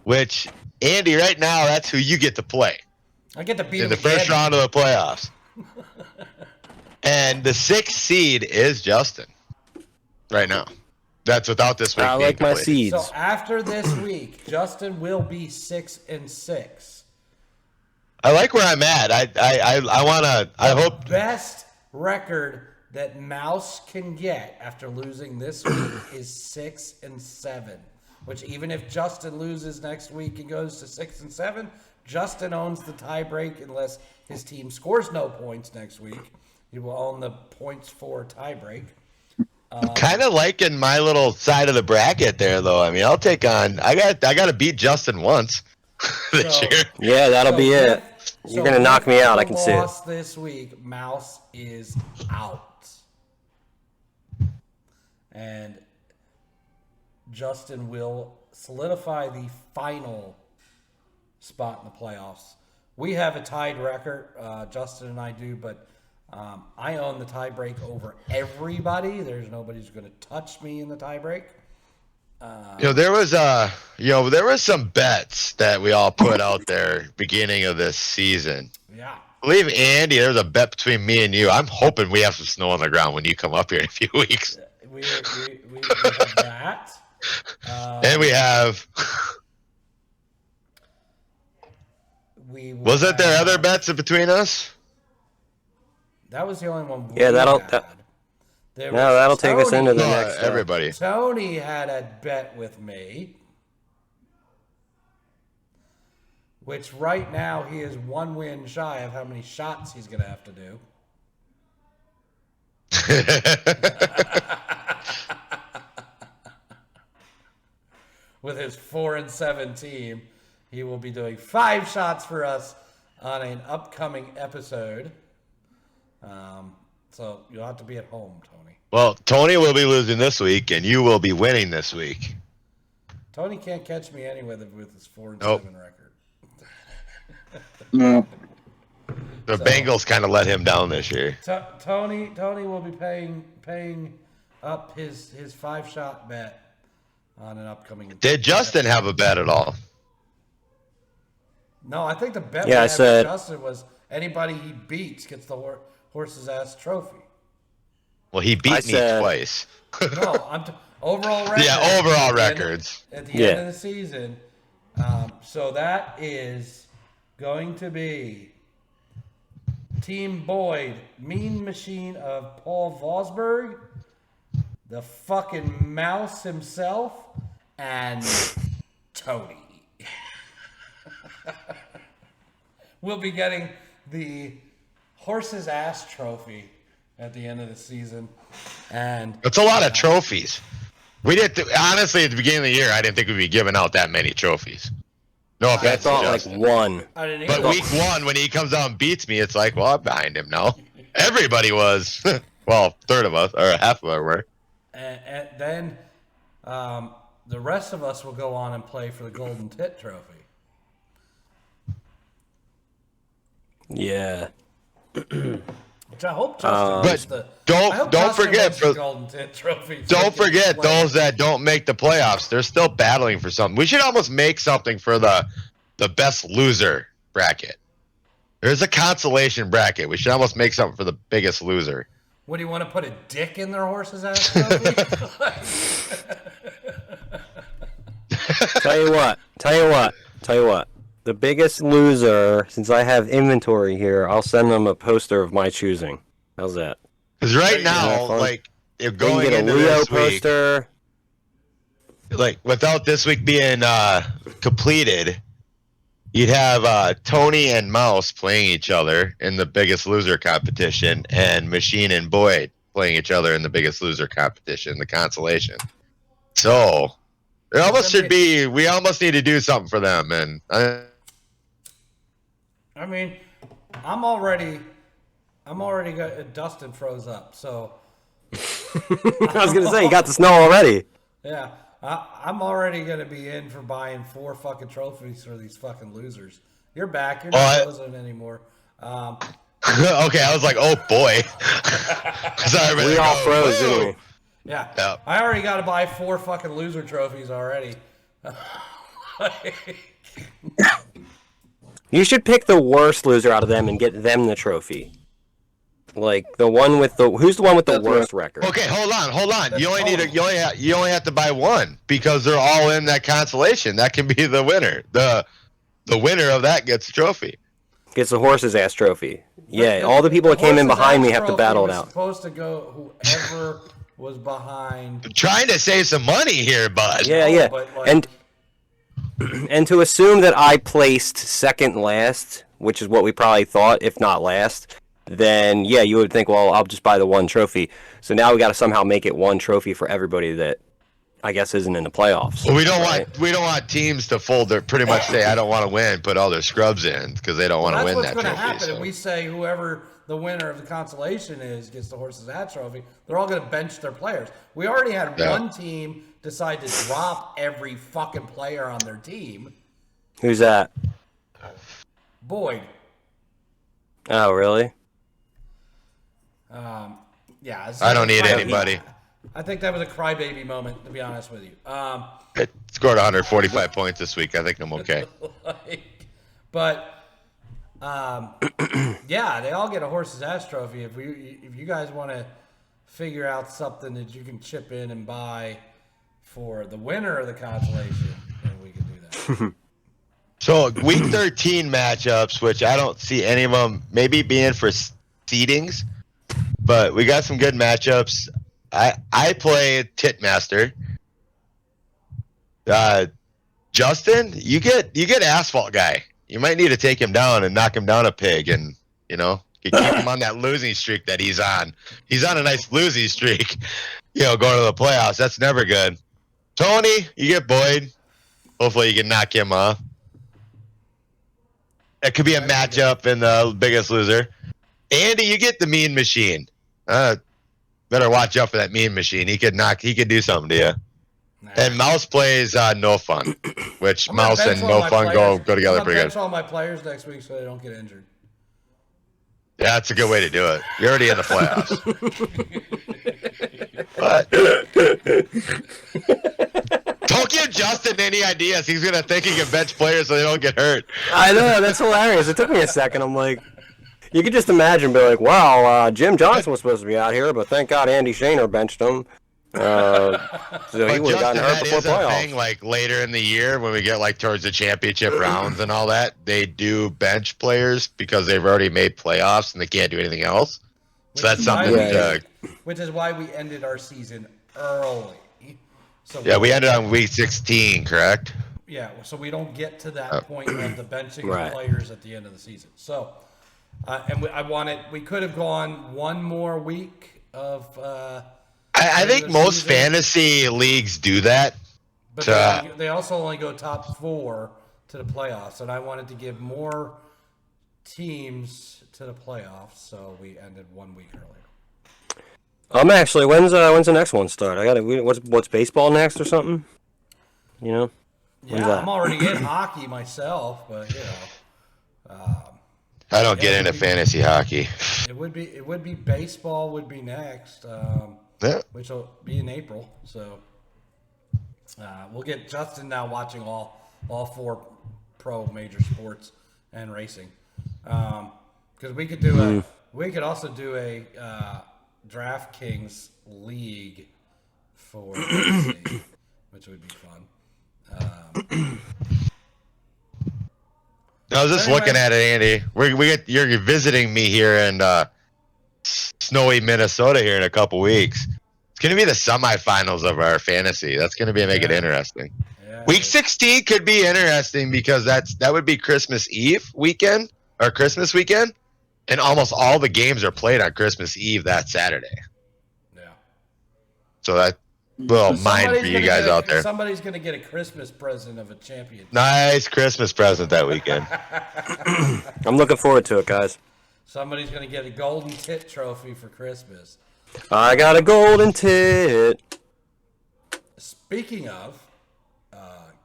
which, Andy, right now, that's who you get to play I get to beat in him the first again. round of the playoffs. And the 6th seed is Justin right now. That's without this week. I being like my completed. seeds. So after this week, Justin will be 6-6. I like where I'm at. I wanna. I hope. Best record that Mouse can get after losing this week is 6-7. Which even if Justin loses next week and goes to 6-7, Justin owns the tie break unless his team scores no points next week. He will own the points for tiebreak. Kind of liking my little side of the bracket there, though. I mean, I'll take on. I got to beat Justin once this So- year. Yeah, that'll be it. You're gonna knock me out. I can see it. Loss this week. Mouse is out, and Justin will solidify the final spot in the playoffs. We have a tied record. Justin and I do, but I own the tiebreak over everybody. There's nobody who's going to touch me in the tiebreak. There was some bets that we all put out there beginning of this season. Yeah. I believe Andy, there's a bet between me and you. I'm hoping we have some snow on the ground when you come up here in a few weeks. We have that. And we have. Wasn't there other bets between us? That was the only one. Yeah, that'll take us into the No, next. everybody. Tony had a bet with me, which right now he is 1 win shy of how many shots he's going to have to do. With his 4-7 team, he will be doing 5 shots for us on an upcoming episode. So you'll have to be at home, Tony. Well, Tony will be losing this week, and you will be winning this week. Tony can't catch me anyway with his 4-7 Nope. record. No. The Bengals kind of let him down this year. Tony will be paying up his 5-shot bet on an upcoming. Did Justin have a bet at all? No, I think the bet Yeah, we I had said- with Justin was anybody he beats gets the horse's ass trophy. Well, he beat I me said- twice. No, overall record. Yeah, overall at the end- records. At the Yeah. end of the season. So that is going to be Team Boyd, Mean Machine of Paul Vosberg, the fucking mouse himself, and Tony. We'll be getting the horse's ass trophy at the end of the season. And It's a lot of trophies. We didn't honestly at the beginning of the year. I didn't think we'd be giving out that many trophies. No I offense, to thought like Justin. one. I didn't But either. week 1, when he comes out and beats me, it's like, well, I'm behind him now. Everybody was. Well, a third of us, or half of us were. And then the rest of us will go on and play for the Golden Tit Trophy. Yeah. Which I hope Justin But gets the. don't- I hope don't Justin forget wins the for- Golden Tit Trophy. Don't forget those that don't make the playoffs. They're still battling for something. We should almost make something for the best loser bracket. There's a consolation bracket. We should almost make something for the biggest loser. What do you want to put a dick in their horse's ass trophy? Tell you what. The biggest loser, since I have inventory here, I'll send them a poster of my choosing. How's that? Because right Yeah, now, fun. like, if We can going get a into Leo this week, poster. like without this week being completed, you'd have Tony and Mouse playing each other in the biggest loser competition, and Machine and Boyd playing each other in the biggest loser competition, the consolation. So it almost should be. We almost need to do something for them, and I mean, I'm already got Dustin froze up. So I was gonna say you got the snow already. yeah, I'm already gonna be in for buying 4 fucking trophies for these fucking losers. You're back. You're not frozen anymore. okay, I was like, oh boy. Sorry, man. We all froze, didn't we? Yeah. Yeah. I already got to buy 4 fucking loser trophies already. You should pick the worst loser out of them and get them the trophy. Like the one with the who's the one with the worst record? Okay, hold on. You only need you only have to buy one because they're all in that consolation. That can be the winner. The winner of that gets the trophy. Gets the horse's ass trophy. Yeah, all the people that came in horse's behind me ass have to trophy battle it was out. Supposed to go whoever was behind. Trying to save some money here, bud. Yeah. but, like- And to assume that I placed second last, which is what we probably thought, if not last, then yeah, you would think, well, I'll just buy the one trophy. So now we got to somehow make it one trophy for everybody that I guess isn't in the playoffs. Well, we don't right? want teams to fold their pretty much say I don't want to win, put all their scrubs in because they don't want to win that That's what's trophy. going to happen So. if we say whoever the winner of the consolation is gets the horse's hat trophy. They're all going to bench their players. We already had one team decide to drop every fucking player on their team. Who's that? Boyd. Oh, really? Yeah. I don't need anybody. I think that was a crybaby moment, to be honest with you. It scored 145 points this week. I think I'm okay. Yeah, they all get a horse's ass trophy. If you guys want to figure out something that you can chip in and buy for the winner of the consolation, then we can do that. So week 13 matchups, which I don't see any of them maybe being for seedings, but we got some good matchups. I play Titmaster. Justin, you get Asphalt Guy. You might need to take him down and knock him down a pig, and keep him on that losing streak that he's on. He's on a nice losing streak. Going to the playoffs. That's never good. Tony, you get Boyd. Hopefully, you can knock him off. That could be a matchup in the Biggest Loser. Andy, you get the Mean Machine. Better watch out for that Mean Machine. He could do something to you. Nah. And Mouse plays No Fun, which Mouse and No Fun go together pretty good. I'm all my players next week so they don't get injured. Yeah, that's a good way to do it. You're already in the playoffs. But don't give Justin any ideas. He's gonna think he can bench players so they don't get hurt. I know, that's hilarious. It took me a second. I'm like, you could just imagine, be like, wow, Jim Johnson was supposed to be out here, but thank God Andy Shaner benched him. So he would have gotten hurt before playoffs. Thing, like later in the year when we get like towards the championship rounds and all that, they do bench players because they've already made playoffs and they can't do anything else. So that's something. Which is why we ended our season early. So we ended on week 16, correct? Yeah, so we don't get to that point of the benching of players at the end of the season. So, we could have gone one more week of. I think most fantasy leagues do that. But they also only go top 4 to the playoffs, and I wanted to give more teams to the playoffs, so we ended 1 week earlier. Actually, when's the next one start? What's baseball next or something? Yeah, I'm already in hockey myself, but I don't get into fantasy hockey. It would be baseball would be next. Which will be in April. So we'll get Justin now watching all 4 pro major sports and racing. Because we could also do a DraftKings league for racing, which would be fun. I was just looking at it, Andy. You're visiting me here in snowy Minnesota here in a couple weeks. It's going to be the semifinals of our fantasy. That's going to make it interesting. Yeah, Week 16 could be interesting because that would be Christmas Eve weekend or Christmas weekend, and almost all the games are played on Christmas Eve that Saturday. Yeah. So that little mind for you guys out there. Somebody's going to get a Christmas present of a champion. Nice Christmas present that weekend. I'm looking forward to it, guys. Somebody's going to get a golden tit trophy for Christmas. I got a golden tit. Speaking of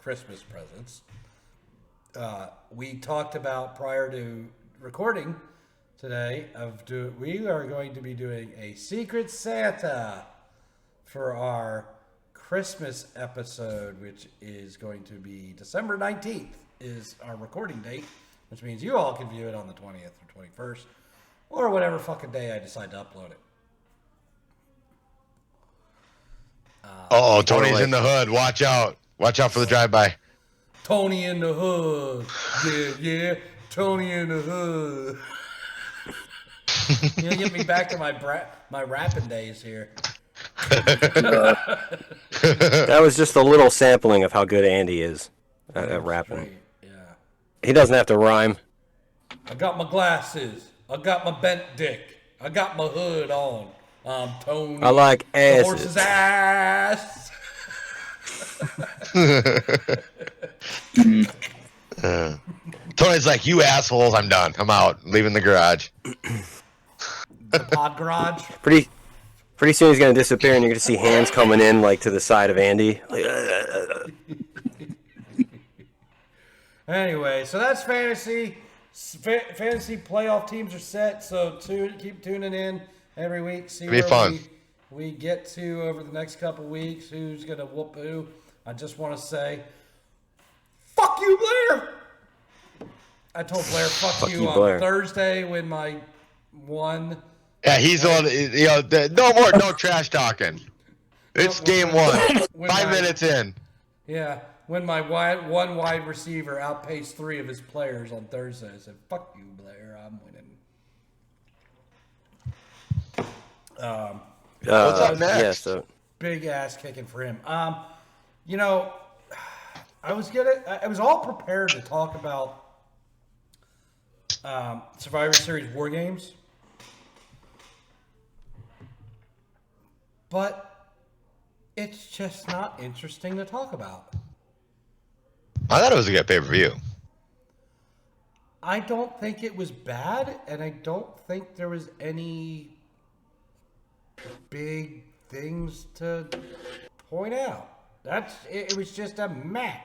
Christmas presents, we talked about prior to recording today we are going to be doing a Secret Santa for our Christmas episode, which is going to be December 19th is our recording date, which means you all can view it on the 20th or 21st or whatever fucking day I decide to upload it. Tony's in the hood. Watch out. Watch out for the drive-by. Tony in the hood. Yeah. Tony in the hood. You get me back to my rapping days here. That was just a little sampling of how good Andy is at rapping. Yeah. He doesn't have to rhyme. I got my glasses I got my bent dick. I got my hood on. Tony. I like The asses. horse's ass. Tony's like, you assholes, I'm done. I'm out. Leaving the garage. The pod garage. Pretty soon he's gonna disappear, and you're gonna see hands coming in like to the side of Andy. Like, Anyway, so that's fantasy. Fantasy playoff teams are set, so keep tuning in every week. See It'll be fun. we get to over the next couple weeks. Who's gonna whoop who? I just want to say, fuck you, Blair. I told Blair, fuck you on Blair. Thursday when my one. Yeah, he's on. You know, no trash talking. It's game one. when 5 my- minutes in. Yeah, when my one wide receiver outpaced 3 of his players on Thursday, I said, "Fuck you, Blair. I'm winning." What's up next? Yeah, so Big ass kicking for him. You know, I was all prepared to talk about Survivor Series War Games, but it's just not interesting to talk about. I thought it was a good pay-per-view. I don't think it was bad, and I don't think there was any big things to point out. It was just a meh.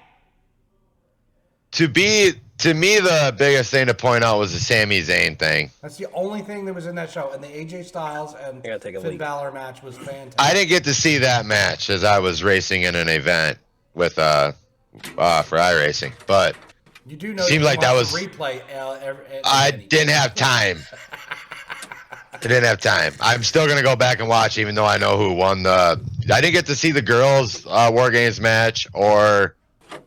To me, the biggest thing to point out was the Sami Zayn thing. That's the only thing that was in that show, and the AJ Styles and I gotta take a Finn leak. Balor match was fantastic. I didn't get to see that match as I was racing in an event with for iRacing, but You do know seemed you like can that watch was- the replay. I didn't have time. I didn't have time. I'm still gonna go back and watch, even though I know who won the. I didn't get to see the girls' War Games match or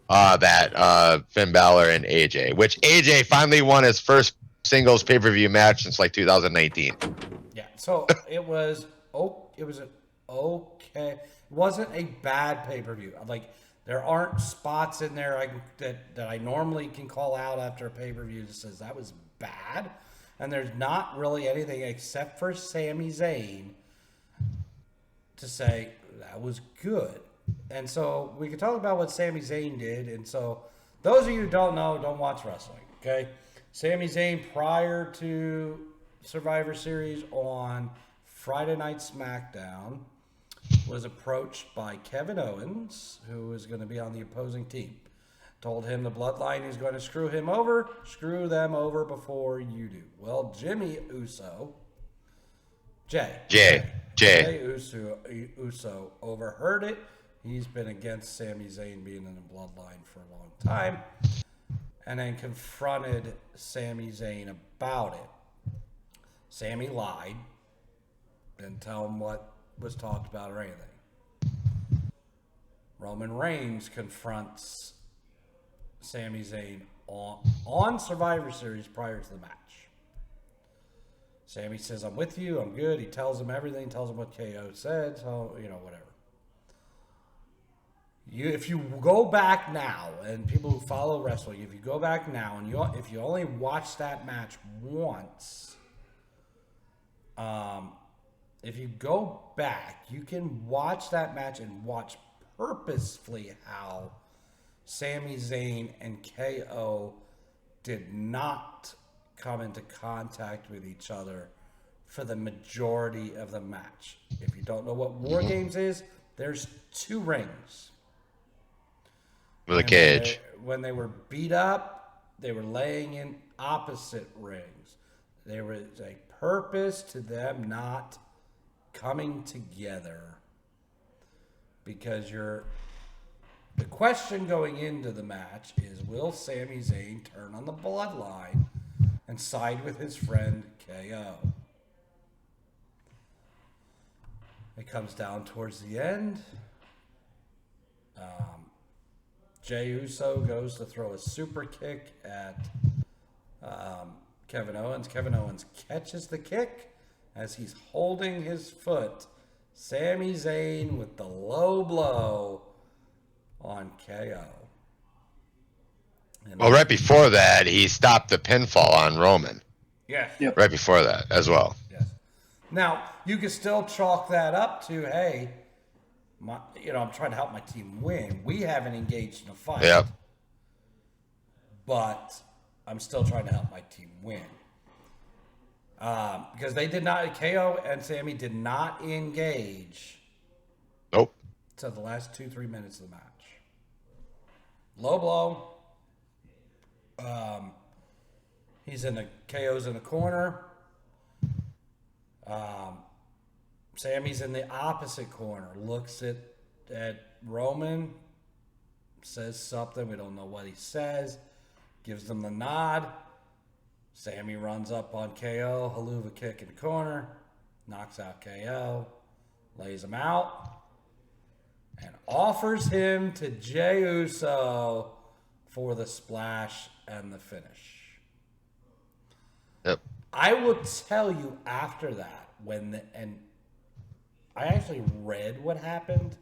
that Finn Balor and AJ, which AJ finally won his first singles pay-per-view match since like 2019. Yeah, so it was an okay. It wasn't a bad pay-per-view. Like, there aren't spots in there that I normally can call out after a pay-per-view that says that was bad. And there's not really anything except for Sami Zayn to say that was good. And so we can talk about what Sami Zayn did. And so those of you who don't know, don't watch wrestling, okay? Sami Zayn, prior to Survivor Series on Friday Night SmackDown, was approached by Kevin Owens, who was going to be on the opposing team. Told him the bloodline is going to screw them over before you do. Well, Jimmy Uso, Jay Uso overheard it. He's been against Sami Zayn being in the bloodline for a long time, and then confronted Sami Zayn about it. Sami lied, didn't tell him what was talked about or anything. Roman Reigns confronts Sami Zayn on Survivor Series prior to the match. Sami says, I'm with you, I'm good. He tells him everything, tells him what KO said, so, whatever. If you go back now, and people who follow wrestling, if you go back now, and if you only watch that match once, if you go back, you can watch that match and watch purposefully how Sami Zayn and KO did not come into contact with each other for the majority of the match. If you don't know what War Games is, there's 2 rings. With a cage. When they were beat up, they were laying in opposite rings. There was a purpose to them not coming together because the question going into the match is, will Sami Zayn turn on the bloodline and side with his friend KO? It comes down towards the end. Jey Uso goes to throw a super kick at Kevin Owens. Kevin Owens catches the kick as he's holding his foot. Sami Zayn with the low blow on KO. Well, right before that, he stopped the pinfall on Roman. Yes. Yep. right before that as well. Yes. Now, you can still chalk that up to, hey, I'm trying to help my team win. We haven't engaged in a fight. Yep. But I'm still trying to help my team win. Because they did not, KO and Sammy did not engage Nope. to the last 2-3 minutes of the match. Low blow. He's in the KO's in the corner. Sammy's in the opposite corner. Looks at Roman. Says something. We don't know what he says. Gives them the nod. Sammy runs up on KO. Haluva kick in the corner. Knocks out KO. Lays him out. And offers him to Jey Uso for the splash and the finish. Yep. I will tell you after that, and I actually read what happened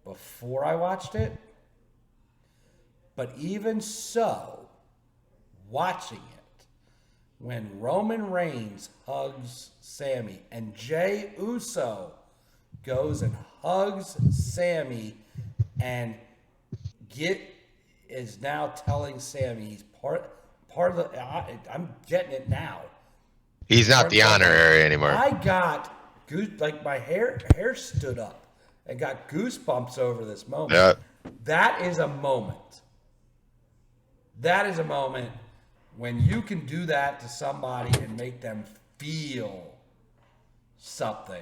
before I watched it. But even so, watching it, when Roman Reigns hugs Sammy and Jey Uso goes and hugs Sammy and is now telling Sammy he's part of the. I'm getting it now. He's not the honorary anymore. I got my hair stood up and got goosebumps over this moment. Yep. That is a moment. That is a moment when you can do that to somebody and make them feel something.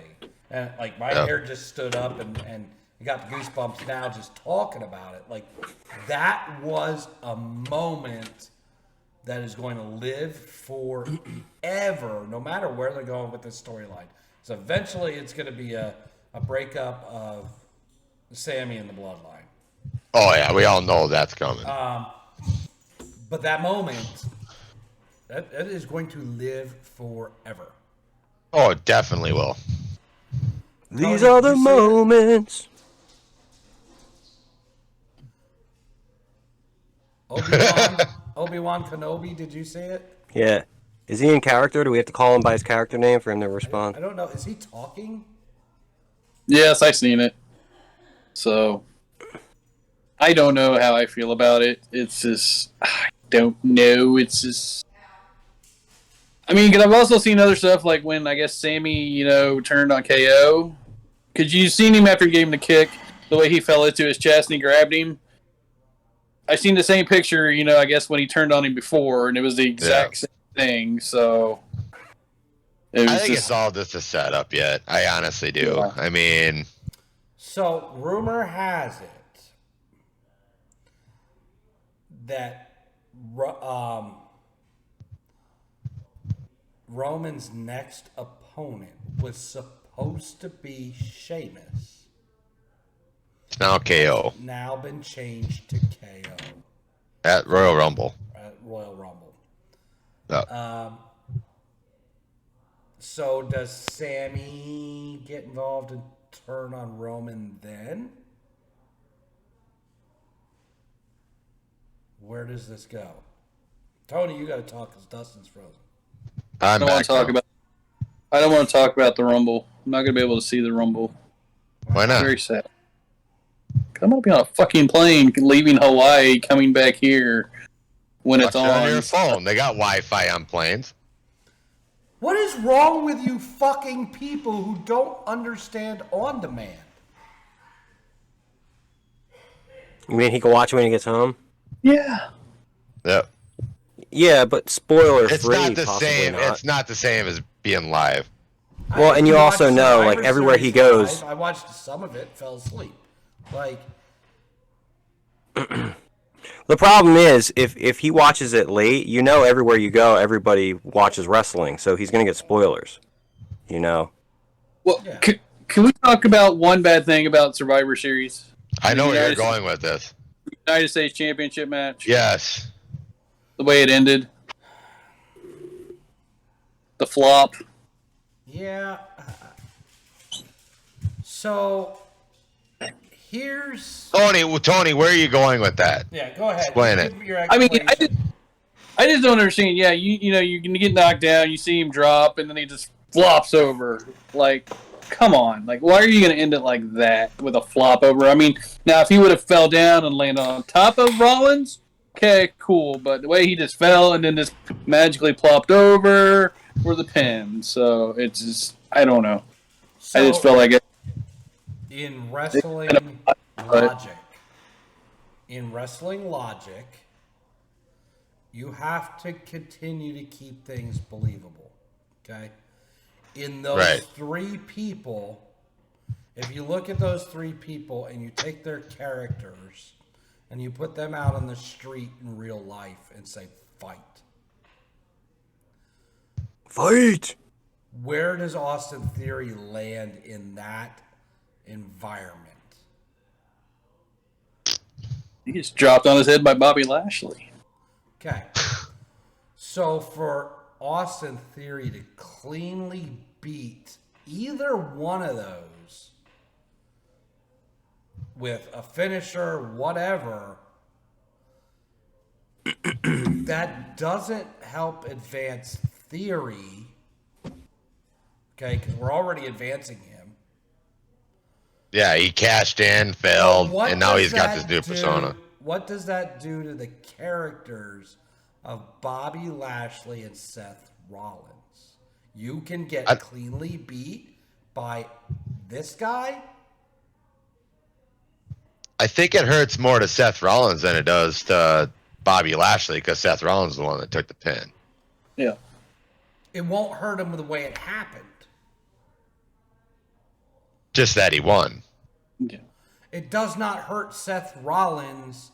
And like my hair just stood up and I got goosebumps now just talking about it. Like that was a moment that is going to live forever, no matter where they're going with this storyline. So eventually it's going to be a breakup of Sammy and the Bloodline. Oh yeah, we all know that's coming. But that moment, that is going to live forever. Oh, it definitely will. These are the moments. Obi-Wan Kenobi, did you see it? Yeah. Is he in character? Do we have to call him by his character name for him to respond? I don't know. Is he talking? Yes, I've seen it. So, I don't know how I feel about it. It's just, I don't know. It's just, I mean, because I've also seen other stuff like when, I guess, Sammy, turned on KO. Because you seen him after he gave him the kick, the way he fell into his chest and he grabbed him. I seen the same picture, I guess when he turned on him before, and it was the exact same thing. So I think it's all just a setup yet. I honestly do. Yeah. I mean, so rumor has it that Roman's next opponent was supposed to be Sheamus. it's now KO Now been changed to KO at Royal Rumble. at Royal Rumble. Oh. So does Sammy get involved and turn on Roman then? Where does this go? Tony, you got to talk because Dustin's frozen. I don't want to talk about the Rumble. I'm not going to be able to see the Rumble. Why not? Very sad. I'm going to be on a fucking plane leaving Hawaii, coming back here when it's Watch it on. on your phone. They got Wi-Fi on planes. What is wrong with you fucking people who don't understand on demand? You mean he can watch it when he gets home? Yeah. Yep. Yeah, but spoiler It's free. not the possibly same. Not. It's not the same as being live. Well, and you also watched know, Survivor like, everywhere he Series goes- live. I watched some of it, fell asleep. Like, The problem is, if he watches it late, everywhere you go, everybody watches wrestling, so he's gonna get spoilers. Well, Yeah. can we talk about one bad thing about Survivor Series? I know where you're United- going with this. United States Championship match. Yes. The way it ended. The flop. yeah. So, here's... Tony, where are you going with that? Yeah, go ahead. Explain Give it. me your I mean, explanation. I just don't understand. Yeah, you know, you can get knocked down, you see him drop, and then he just flops over. Like, come on. Like, why are you going to end it like that with a flop over? I mean, now if he would have fell down and landed on top of Rollins, okay, cool. But the way he just fell and then just magically plopped over were the pins. So it's just, I don't know. So, I just felt like it. in wrestling logic, you have to continue to keep things believable. Okay? In those three people, if you look at those three people and you take their characters and you put them out on the street in real life and say, fight. Fight! Where does Austin Theory land in that environment? He gets dropped on his head by Bobby Lashley. Okay. So for Austin Theory to cleanly beat either one of those with a finisher, whatever, that doesn't help advance Theory. Okay, because we're already advancing him. Yeah, he cashed in, failed, and now he's got this new persona. What does that do to the characters of Bobby Lashley and Seth Rollins? You can get cleanly beat by this guy? I think it hurts more to Seth Rollins than it does to Bobby Lashley because Seth Rollins is the one that took the pin. Yeah. It won't hurt him the way it happened. Just that he won. Yeah. It does not hurt Seth Rollins.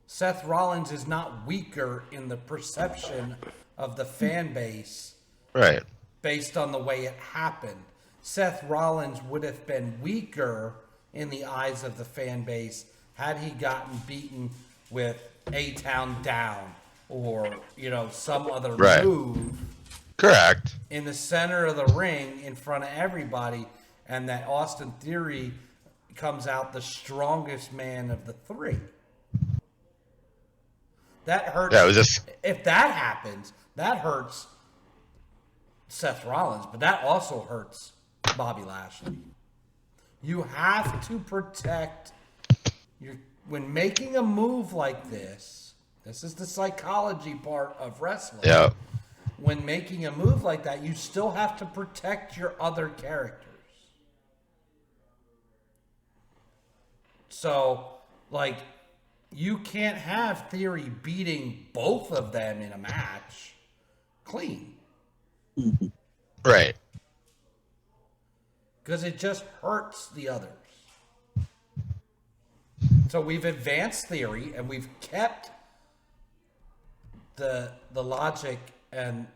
Seth Rollins is not weaker in the perception of the fan base. Right. Based on the way it happened. Seth Rollins would have been weaker in the eyes of the fan base had he gotten beaten with A-Town Down or, you know, some other move. Correct. In the center of the ring in front of everybody, and that Austin Theory comes out the strongest man of the three. That hurts. Yeah, it was just... If that happens, that hurts Seth Rollins, but that also hurts Bobby Lashley. You have to protect when making a move like this. This is the psychology part of wrestling. Yeah. When making a move like that, you still have to protect your other characters. So, like, you can't have Theory beating both of them in a match clean. Right. Because it just hurts the others. So we've advanced Theory and we've kept the logic and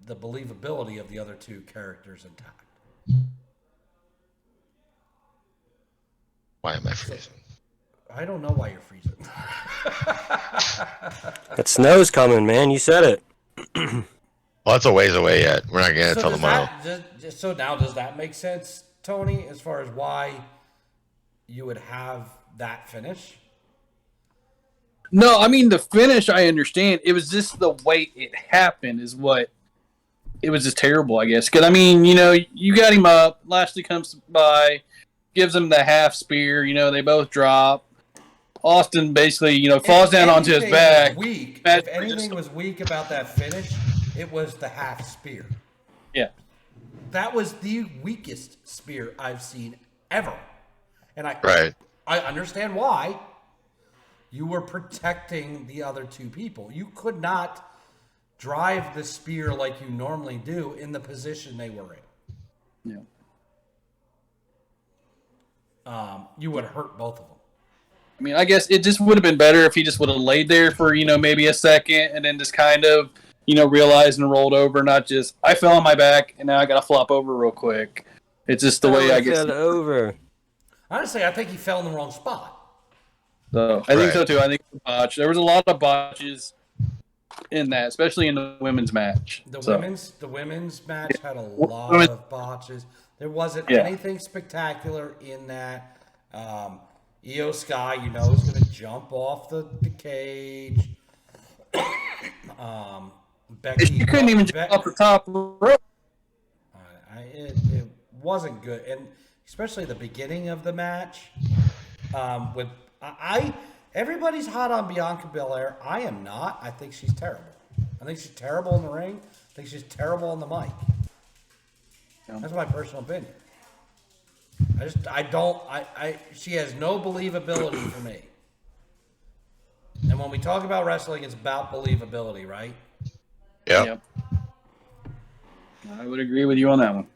the believability of the other two characters intact. Why am I freezing? I don't know why you're freezing. That snow's coming, man. You said it. Well, it's a ways away yet. We're not getting it until tomorrow. So now does that make sense, Tony, as far as why you would have that finish? No, I mean, the finish, I understand. It was just the way it happened is what... It was just terrible, I guess. Because, I mean, you know, you got him up. Lashley comes by, gives him the half spear. You know, they both drop. Austin basically, you know, falls down onto his back. If anything was weak about that finish, it was the half spear. Yeah. That was the weakest spear I've seen ever. And I understand why. You were protecting the other two people. You could not drive the spear like you normally do in the position they were in. Yeah. You would hurt both of them. I mean, I guess it just would have been better if he just would have laid there for, you know, maybe a second and then just kind of, you know, realized and rolled over, not just, I fell on my back and now I got to flop over real quick. It's just the way I guess. Fell over. Honestly, I think he fell in the wrong spot. So I think so too. I think it was a botch. There was a lot of botches in that, especially in the women's match. The women's match had a lot of botches. There wasn't anything spectacular in that. Io Sky, you know, is going to jump off the cage. Becky. You couldn't even jump off the top rope. It wasn't good, and especially the beginning of the match. Everybody's hot on Bianca Belair. I am not. I think she's terrible. I think she's terrible in the ring. I think she's terrible on the mic. That's my personal opinion. She has no believability for me. And when we talk about wrestling, it's about believability, right? Yep. I would agree with you on that one.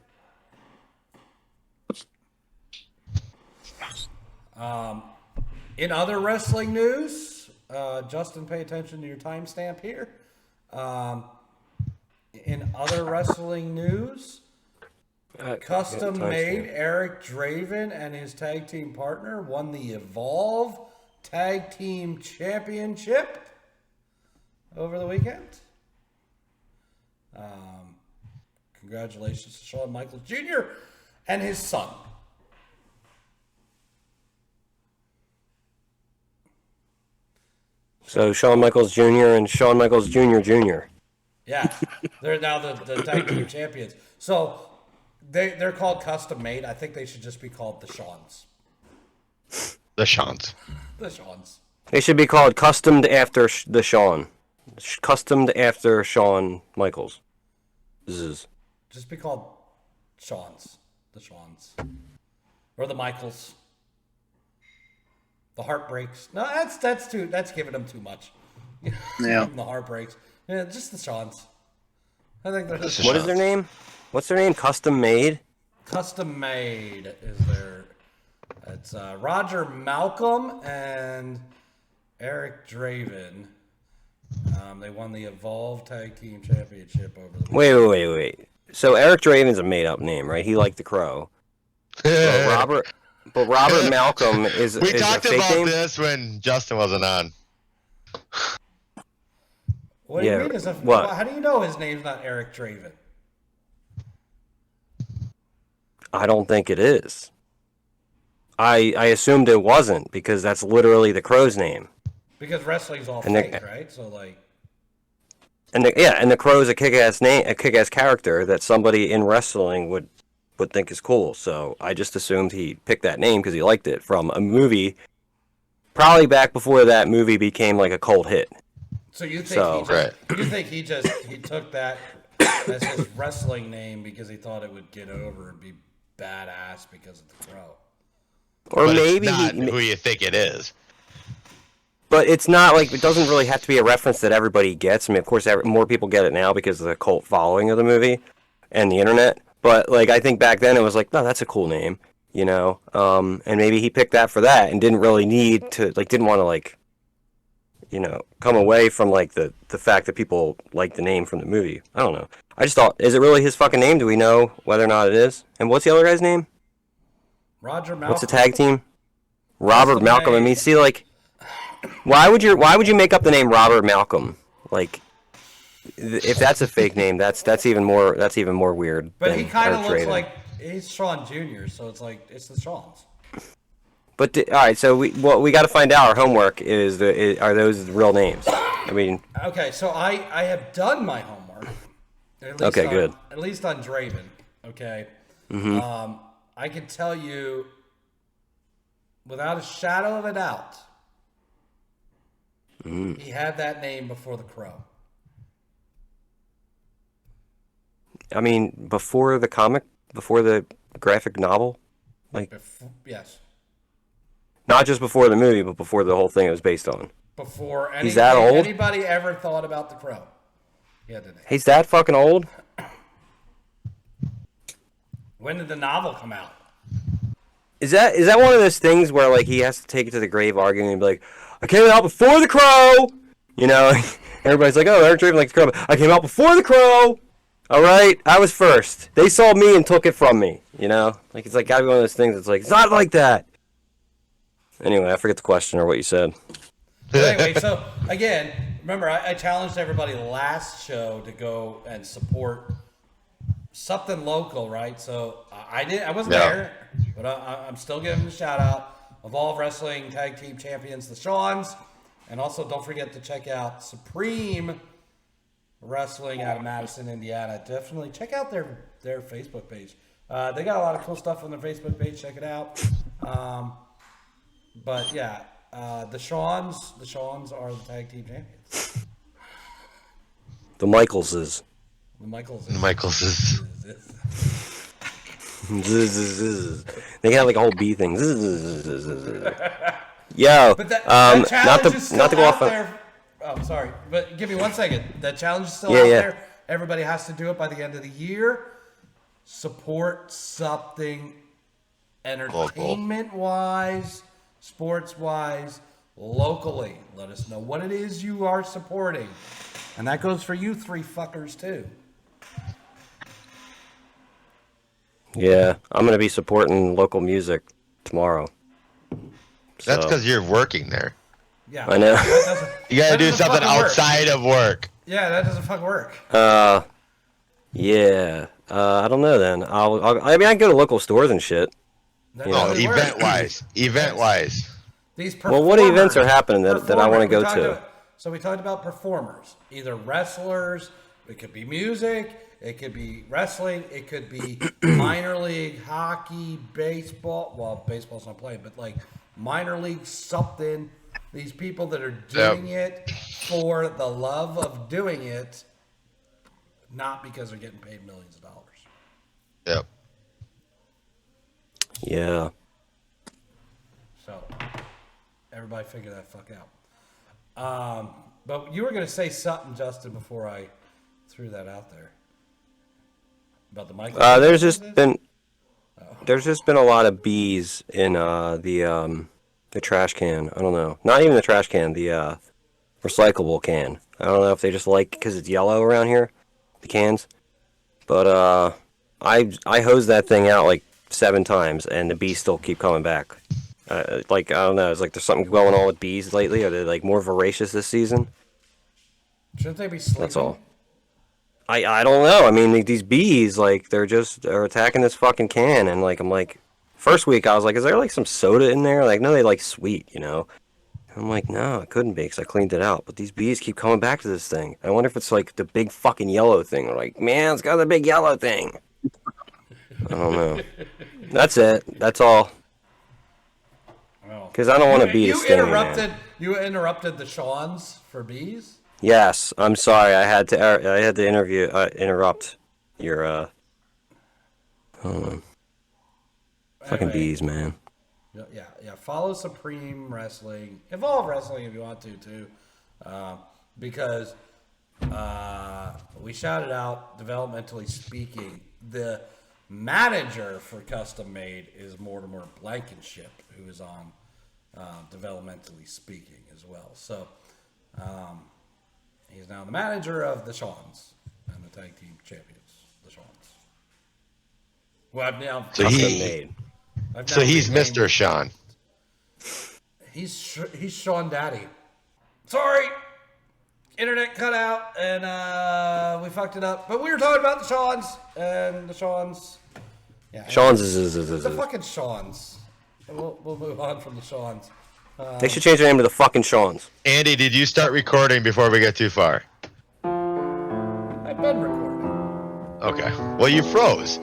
In other wrestling news, Justin, pay attention to your timestamp here. In other wrestling news, custom-made Eric Draven and his tag team partner won the Evolve Tag Team Championship over the weekend. Congratulations to Shawn Michaels Jr. and his son. So Shawn Michaels Jr. and Shawn Michaels Jr. Jr. Yeah, they're now the tag team champions. So they're called custom made. I think they should just be called the Shawns. The Shawns. The Shawns. They should be called customed after the Shawn. Customed after Shawn Michaels. Just be called Shawns. The Shawns. Or the Michaels. The Heartbreaks. No, that's giving them too much. Yeah. The Heartbreaks. Yeah, just the Shawns. I think they're just What is their name? What's their name? Custom Made? Custom Made is their. It's Roger Malcolm and Eric Draven. They won the Evolve Tag Team Championship over the Wait. So Eric Draven's a made-up name, right? He liked the Crow. But Robert Malcolm is We is talked a fake about name? this when Justin wasn't on. What do Yeah, you mean? what? How do you know his name's not Eric Draven? I don't think it is. I assumed it wasn't because that's literally the Crow's name. Because wrestling's all And fake, right? So like, And the Crow's a kick-ass name, a kick-ass character that somebody in wrestling would think is cool. So I just assumed he picked that name because he liked it from a movie, probably back before that movie became like a cult hit. so you think right. you think he took that as his wrestling name because he thought it would get over and be badass because of the Crow. Or But maybe it's not who you think it is. But it's not like, it doesn't really have to be a reference that everybody gets. I mean, of course, more people get it now because of the cult following of the movie and the internet. But, like, I think back then it was like, no, that's a cool name, you know? And maybe he picked that for that and didn't really need to, like, didn't want to, like, you know, come away from, like, the fact that people like the name from the movie. I don't know. I just thought, is it really his fucking name? Do we know whether or not it is? And what's the other guy's name? Roger Malcolm. What's the tag team? Robert Custom Malcolm. I Made. mean, see, like, why would you make up the name Robert Malcolm? Like, if that's a fake name, that's even more weird. But than he kind of Eric looks Draven. like he's Shawn Jr., so it's like it's the Shawns. But all right, so we got to find out. Our homework are those real names? I mean, Okay, so I have done my homework. At least Okay, good. At least on Draven. Okay. Mm-hmm. I can tell you, without a shadow of a doubt, he had that name before the Crow. I mean, before the graphic novel, like Yes. not just before the movie, but before the whole thing it was based on. Before He's that old? anybody ever thought about the Crow. He had the name. He's that fucking old. When did the novel come out? Is that one of those things where like he has to take it to the grave arguing and be like, I came out before the Crow, you know? Everybody's like, oh, Eric Draven likes the Crow. I came out before the Crow. All right, I was first. They saw me and took it from me, you know? Like it's like gotta be one of those things. That's like it's not like that. Anyway, I forget the question or what you said. But anyway, so again, remember I challenged everybody last show to go and support something local, right? So I wasn't there, but I'm still giving a shout out. Evolve Wrestling Tag Team Champions, the Shawns, and also don't forget to check out Supreme Wrestling out of Madison, Indiana. Definitely check out their Facebook page. They got a lot of cool stuff on their Facebook page. Check it out. But yeah, the Shawns are the tag team champions. The Michaelses. The Michaels. They got like a whole bee thing. Yo, But that not challenge to is still not to go out off on. there. Oh, sorry, but give me 1 second. That challenge is still Yeah, out yeah. there. Everybody has to do it by the end of the year. Support something entertainment-wise, sports-wise, locally. Let us know what it is you are supporting. And that goes for you three fuckers, too. Yeah, I'm gonna be supporting local music tomorrow. That's So, because you're working there. Yeah. I know. That doesn't- You gotta that do doesn't something fucking work. outside of work. Yeah, that doesn't fucking work. Yeah. I don't know then. I mean, I can go to local stores and shit. That You No, doesn't work. event-wise. These Well, what events are performers- happening that I wanna performers, go to? So we talked about performers, either wrestlers, it could be music, it could be wrestling, it could be minor league hockey, baseball. Well, baseball's not playing, but like minor league something. These people that are doing it for the love of doing it, not because they're getting paid millions of dollars. Yep. Yeah. So everybody figure that fuck out. But you were going to say something, Justin, before I threw that out there about the mic. There's just been a lot of bees in the trash can. I don't know. Not even the trash can. The recyclable can. I don't know if they just like because it's yellow around here, the cans. But I hosed that thing out like 7 times, and the bees still keep coming back. Like I don't know. It's like there's something going on with bees lately. Are they like more voracious this season? Shouldn't they be sleeping? That's all. I don't know. I mean, these bees, like, they're attacking this fucking can, and, like, I'm like, first week I was like, is there, like, some soda in there? Like, no, they like sweet, you know? I'm like, no, it couldn't be, because I cleaned it out. But these bees keep coming back to this thing. I wonder if it's, like, the big fucking yellow thing. They're like, man, it's got the big yellow thing. I don't know. That's it. That's all. Because I don't want to beat a stinger, man. You interrupted the Shawns for bees? Yes, I'm sorry. I had to interrupt your fucking Anyway. bees, man. Yeah. Follow Supreme Wrestling. Evolve Wrestling if you want to, too. Because we shouted out, developmentally speaking, the manager for Custom Made is Mortimer Blankenship, who is on developmentally speaking as well. So, he's now the manager of the Shawns and the tag team champions, the Shawns. Well, I've now So Custom he- made. I've So now he's renamed- Mr. Sean. He's Sean Daddy. Sorry, internet cut out and we fucked it up. But we were talking about the Shawns and the Shawns. Yeah, Sean's the fucking Shawns. And we'll move on from the Shawns. They should change their name to the fucking Shawns. Andy, did you start recording before we get too far? I've been recording. Okay. Well, you froze.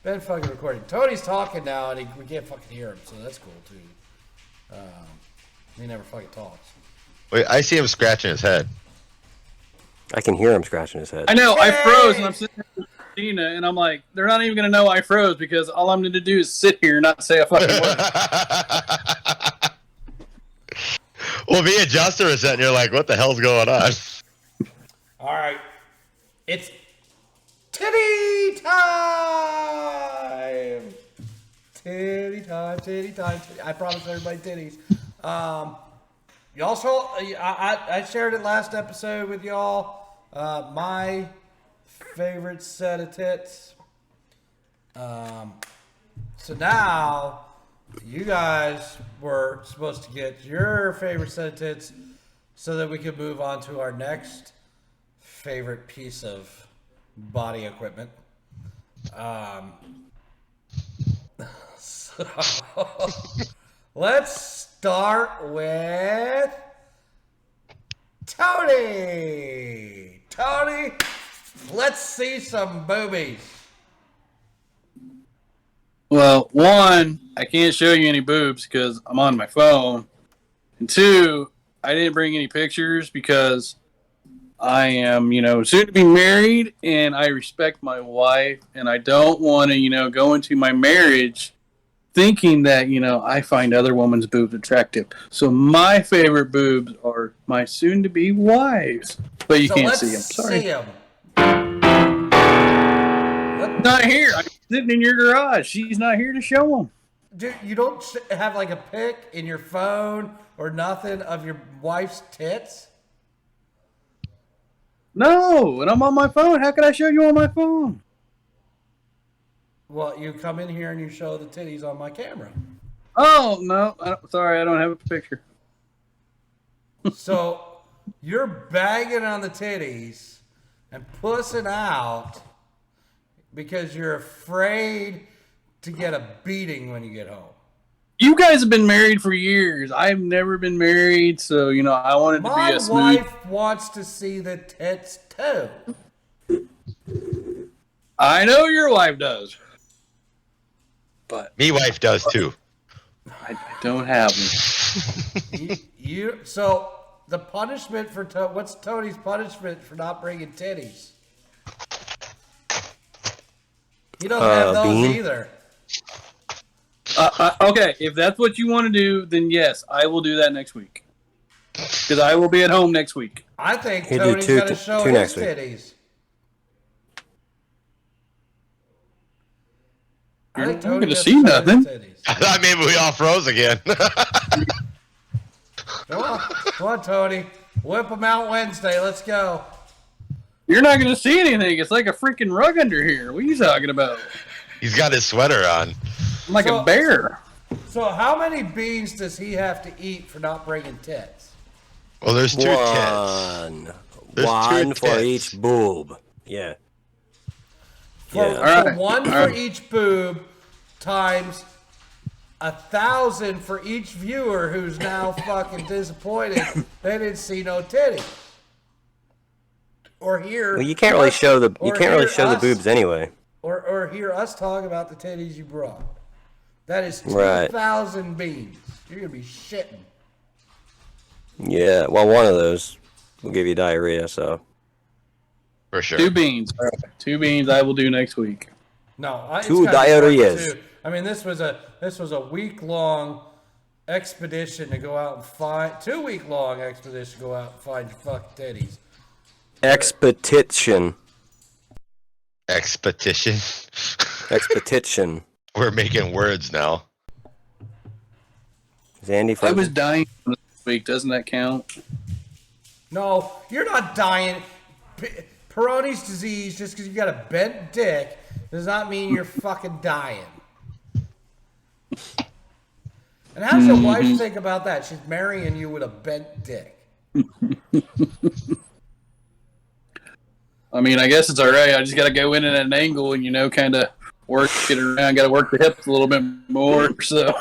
Been fucking recording. Tony's talking now, and we can't fucking hear him, so that's cool too. He never fucking talks. Wait, I see him scratching his head. I can hear him scratching his head. I know, I Yay! froze, and I'm sitting there with Christina, and I'm like, they're not even going to know I froze because all I'm going to do is sit here and not say a fucking word. Well, me and Justin were sitting here like, what the hell's going on? All right, it's Titty Time. Titty time, titty time. I promised everybody titties. Y'all saw, I shared it last episode with y'all. My favorite set of tits. So now, you guys were supposed to get your favorite set of tits so that we could move on to our next favorite piece of body equipment. So let's start with Tony. Tony, let's see some boobies. Well, one, I can't show you any boobs because I'm on my phone. And two, I didn't bring any pictures because I am, soon to be married and I respect my wife and I don't want to, go into my marriage thinking that, I find other women's boobs attractive. So my favorite boobs are my soon to be wives. But you can't see them. Sorry. See them. Not here. I'm sitting in your garage. She's not here to show them. Dude, you don't have like a pic in your phone or nothing of your wife's tits? No, and I'm on my phone. How can I show you on my phone? Well, you come in here and you show the titties on my camera. Oh, no. Sorry, I don't have a picture. So you're bagging on the titties and pussing out because you're afraid to get a beating when you get home. You guys have been married for years. I've never been married, so, I wanted to be a smooth... My wife wants to see the tits, too. I know your wife does. But... Me wife does, too. I don't have them. So, the punishment for... what's Tony's punishment for not bringing titties? He doesn't have those Bean? either. Okay, if that's what you want to do, then yes, I will do that next week. Because I will be at home next week. I think He'll do Tony's two- going to show two his next week. titties. You're not Tony gonna gets see show his nothing. titties. I thought maybe we all froze again. Come on, Tony. Whip them out Wednesday. Let's go. You're not going to see anything. It's like a freaking rug under here. What are you talking about? He's got his sweater on. I'm like a bear. So how many beans does he have to eat for not bringing tits? Well, there's two tits. One. There's One two for tits. each boob. Yeah. For, Yeah. for Alright, one for alright. each boob times 1,000 for each viewer who's now fucking disappointed they didn't see no titty. Or hear. Well, you can't really show the us- boobs anyway. Or hear us talk about the titties you brought. That is Right. 2,000 beans. You're gonna be shitting. Yeah. Well, one of those will give you diarrhea. So. For sure. 2 beans. All right. 2 beans I will do next week. No, it's Two gotta be more than diarrheas. two. I mean, this was a week-long expedition to go out and find 2-week-long expedition to go out and find your fucking titties. Expedition. Expedition. Expedition. We're making words now. Is Andy I frozen? was dying this week. Doesn't that count? No, you're not dying. Peyronie's disease, just because you got a bent dick, does not mean you're fucking dying. And how does your wife think about that? She's marrying you with a bent dick. I mean, I guess it's all right. I just got to go in at an angle and, kind of work it around. Got to work the hips a little bit more. So,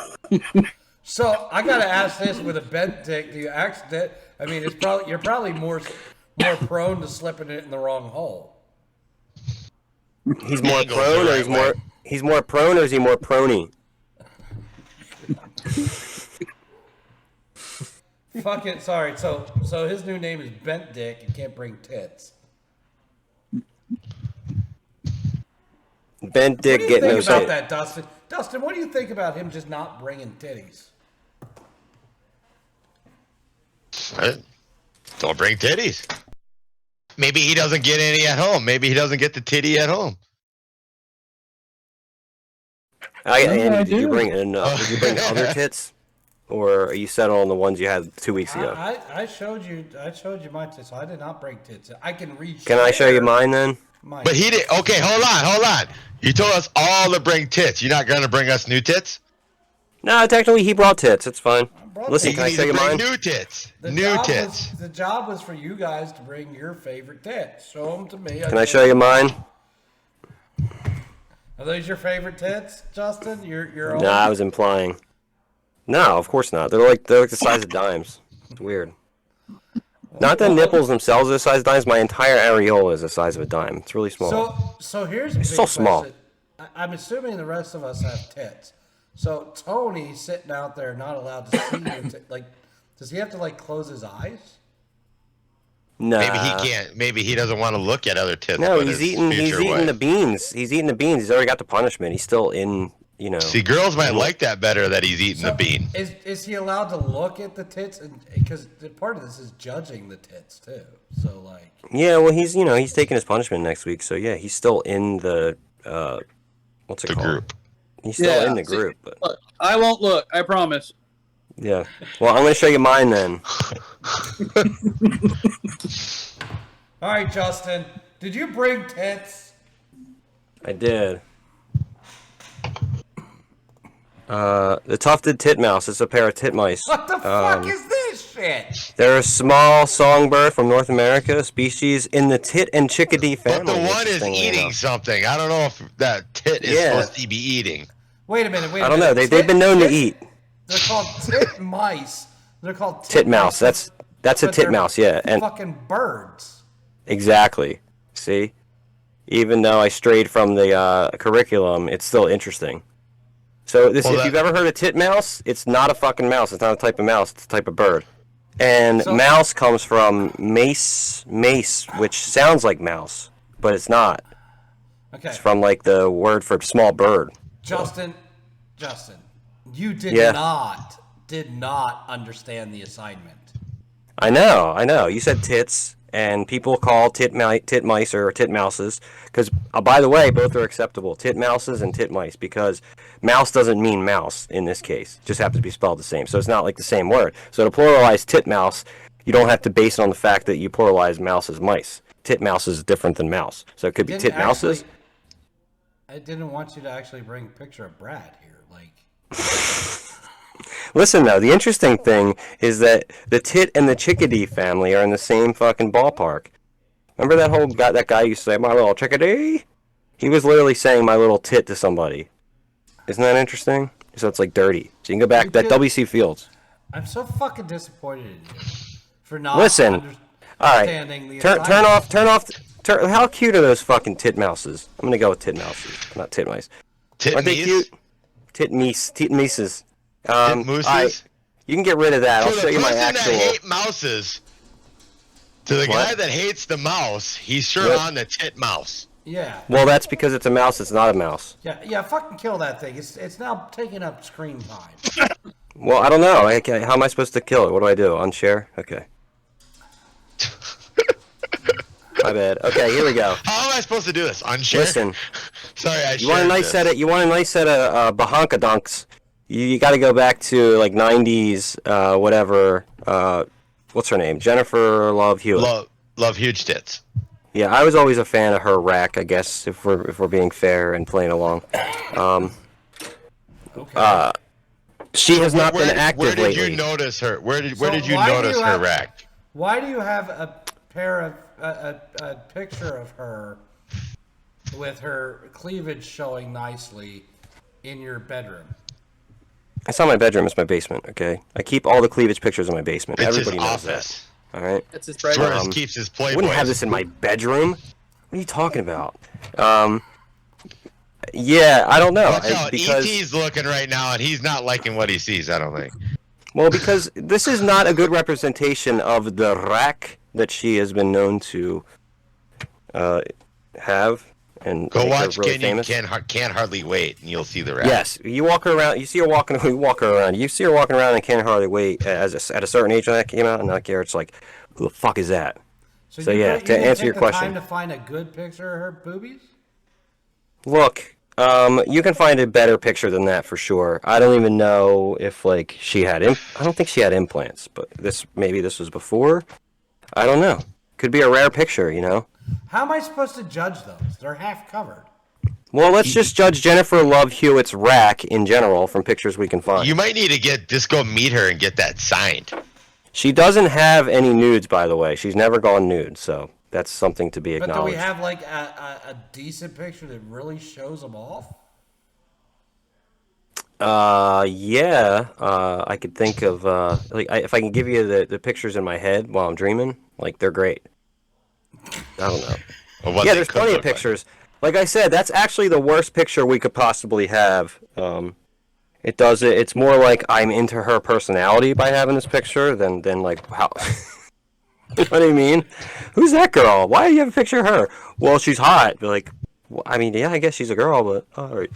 So I gotta ask this: with a bent dick, do you accident? I mean, you're probably more prone to slipping it in the wrong hole. He's more Angle's prone, the or right he's more prone, or is he more prony? Fucking sorry. So his new name is Bent Dick and can't bring tits. Bent What dick do you getting think those. about that, Dustin? Dustin, what do you think about him just not bringing titties? Don't bring titties. Maybe he doesn't get any at home. Maybe he doesn't get the titty at home. Andy, did you do. bring did you bring other tits, or are you settled on the ones you had 2 weeks ago? I showed you my tits. I did not bring tits. I can reach. Can I show you mine then? Mine. But he did. Okay, hold on. You told us all to bring tits. You're not going to bring us new tits? No, technically he brought tits. It's fine. brought Listen, tits. can I need show to you bring mine? new tits. The New job tits. the job was for you guys to bring your favorite tits. Show them to me. Can I show you mine? Are those your favorite tits, Justin? Your own? No, I was implying. No, of course not. They're like the size of dimes. It's weird. Not the nipples themselves are the size of dimes. My entire areola is the size of a dime. It's really small. So here's a big so small. question. I'm assuming the rest of us have tits. So Tony's sitting out there, not allowed to see your like, does he have to like close his eyes? Nah. Maybe he can't. Maybe he doesn't want to look at other tits. No, but he's his eating future the wife. beans. He's eating the beans. He's already got the punishment. He's still in, See, girls might like that better that he's eating the bean. Is he allowed to look at the tits? Because part of this is judging the tits too. So like. Yeah, well, he's he's taking his punishment next week. So yeah, he's still in the what's it The called? group. He's still in the see, group. But look, I won't look. I promise. yeah. Well, I'm gonna show you mine then. All right, Justin. Did you bring tits? I did. The tufted titmouse is a pair of titmice. What the fuck is this shit? They're a small songbird from North America, a species in the tit and chickadee family. But the one is interestingly eating enough. something. I don't know if that tit is supposed to be eating. Wait a minute. I don't know. They've been known to eat. They're called tit mice. They're called Titmouse. That's a but they're titmouse, yeah. And fucking birds. exactly. See? Even though I strayed from the curriculum, it's still interesting. So if you've ever heard of titmouse, it's not a fucking mouse. It's not a type of mouse. It's a type of bird. And mouse comes from mace, which sounds like mouse, but it's not. Okay. It's from like the word for small bird. Justin, you did not understand the assignment. I know. You said tits, and people call titmice or titmouses, because, by the way, both are acceptable, titmouses and titmice, because mouse doesn't mean mouse in this case. It just happens to be spelled the same, so it's not like the same word. So to pluralize titmouse, you don't have to base it on the fact that you pluralize mouse as mice. Titmouse is different than mouse, so it could be titmouses. I didn't want you to actually bring a picture of Brad here, like. Listen, though, the interesting thing is that the tit and the chickadee family are in the same fucking ballpark. Remember that guy used to say, "My little chickadee"? He was literally saying "my little tit" to somebody. Isn't that interesting? So it's like dirty. So you can go back that W.C. Fields. I'm so fucking disappointed in you for not Listen, understanding the turn off. How cute are those fucking titmouses? I'm gonna go with titmouses, not titmice. Aren't they cute? Titmices. Titmooses? You can get rid of that. I'll show you my actual. To the person that hates mouses, to the guy that hates the mouse, he's sure on the titmouse. Yeah. Well, that's because it's a mouse. It's not a mouse. Yeah. Fucking kill that thing. It's now taking up screen time. Well, I don't know. How am I supposed to kill it? What do I do? Unshare? Okay. My bad. Okay, here we go. How am I supposed to do this? Unshare? Listen. Sorry, I You want a nice set of bahonka dunks? You got to go back to like 90s, whatever. What's her name? Jennifer Love Hewitt. Love huge tits. Yeah, I was always a fan of her rack. I guess if we're being fair and playing along. Okay. She has not been active Where did lately. you notice her? Where did So you why do notice you her have- rack? Why do you have a picture of her with her cleavage showing nicely in your bedroom? It's not my bedroom. It's my basement. Okay. I keep all the cleavage pictures in my basement. It's Everybody his knows office. that. All right. It's his That's where private. he keeps his I Playboys. wouldn't have this in my bedroom. What are you talking about? Yeah, I don't know. Watch out, Because E.T.'s looking right now, and he's not liking what he sees, I don't think. well, because this is not a good representation of the rack that she has been known to have and Go make her watch really Can You famous. Can't Hardly Wait, and you'll see the rack. Yes, you walk her around. You see her walking. You walk her around. You see her walking around and can't hardly wait. At a certain age when that came out, and not care. It's like, who the fuck is that? So you yeah, didn't to answer take your the question. time to find a good picture of her boobies? Look, you can find a better picture than that for sure. I don't even know if like she had. I don't think she had implants, but maybe this was before. I don't know. Could be a rare picture, you know. How am I supposed to judge those? They're half covered. Well, let's just judge Jennifer Love Hewitt's rack in general from pictures we can find. You might need to just go meet her and get that signed. She doesn't have any nudes, by the way. She's never gone nude, so that's something to be But acknowledged. do we have like a decent picture that really shows them off? Yeah. I could think of if I can give you the pictures in my head while I'm dreaming, like they're great. I don't know. Or what Yeah, they there's could plenty of look like. pictures. Like I said, that's actually the worst picture we could possibly have. It does it. It's more like I'm into her personality by having this picture than like how. You know what I mean? Who's that girl? Why do you have a picture of her? Well, she's hot. But like, I mean, yeah, I guess she's a girl, but all right,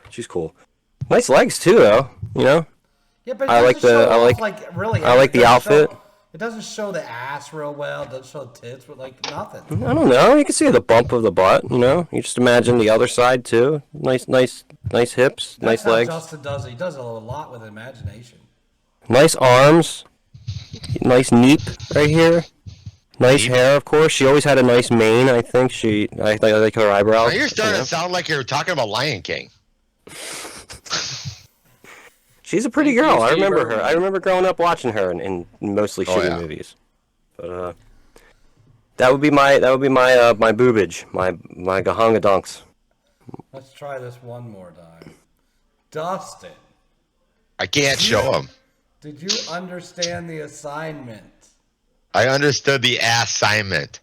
she's cool. Nice legs too, though. You know, Yeah, but it I like doesn't the- show I off, like- like really. I like it the doesn't outfit. it doesn't show the ass real well. It doesn't show the tits, but like nothing. I don't know. You can see the bump of the butt. You know, you just imagine the other side too. Nice hips, That's nice how legs, Justin does it. He does it a lot with imagination. nice arms, nice neep right here. Nice Neep. hair, of course. She always had a nice mane. I think I like her eyebrows. Now you're starting you know? to sound like you're talking about Lion King. She's a pretty Thank you, girl. I Steve remember her. Irwin. I remember growing up watching her in mostly Oh, shitty yeah. movies. But that would be my my boobage, my gahanga dunks. Let's try this one more time. Dustin, I can't show him. did you understand the assignment? I understood the assignment.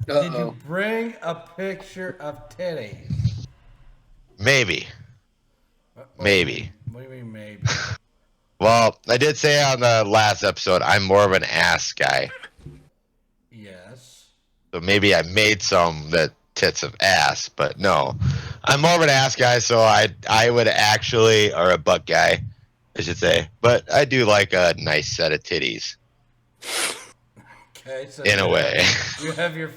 Did Uh-oh. you bring a picture of titties? Maybe. Maybe. What do you mean maybe? Well, I did say on the last episode I'm more of an ass guy. Yes. So maybe I made some that tits of ass, but no. I'm more of an ass guy, so I would actually, or a butt guy, I should say. But I do like a nice set of titties, Okay. So in a way. You have your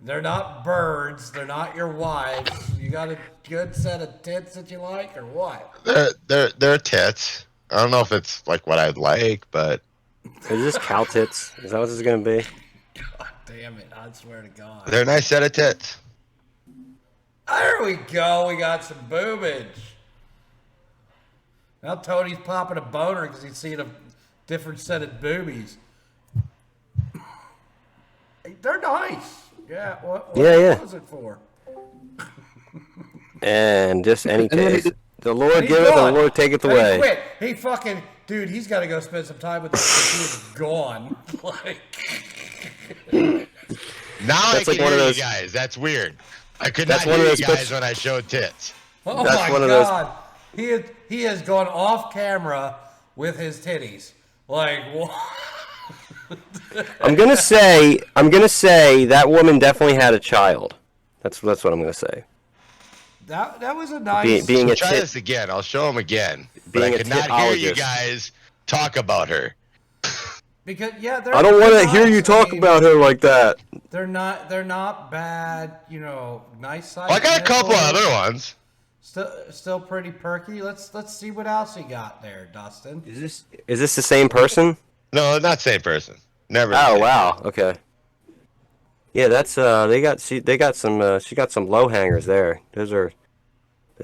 They're not birds. They're not your wives. You got a good set of tits that you like, or what? They're tits. I don't know if it's like what I'd like, but Is this cow tits? Is that what this is gonna be? God damn it! I swear to God. they're a nice set of tits. There we go. We got some boobage. Now Tony's popping a boner because he's seeing a different set of boobies. They're nice. Yeah. What Yeah. was it for? And just any And then he case, did- the Lord And he's giveth, and gone. the Lord taketh And he away. quit. He fucking dude. He's got to go spend some time with us. He is gone. Like. Now That's I like can one of hear those- you guys. That's weird. I could That's not one of hear those you guys clips- when I showed tits. Oh That's my one of those- God. He has gone off camera with his titties. Like what? I'm gonna say that woman definitely had a child. That's what I'm gonna say. That was a nice. Being a Try tit, this again. I'll show them again. But Being I a could not hear you titologist. guys talk about her. Because yeah, I don't want to hear you talk I mean, about her like that. They're not bad. You know, nice size. Well, I got a couple nipples. other ones. Still pretty perky. Let's see what else you got there, Dustin. Is this the same person? No, not same person. Never. the Oh same. wow. Okay. Yeah, that's they got some she got some low hangers there. Those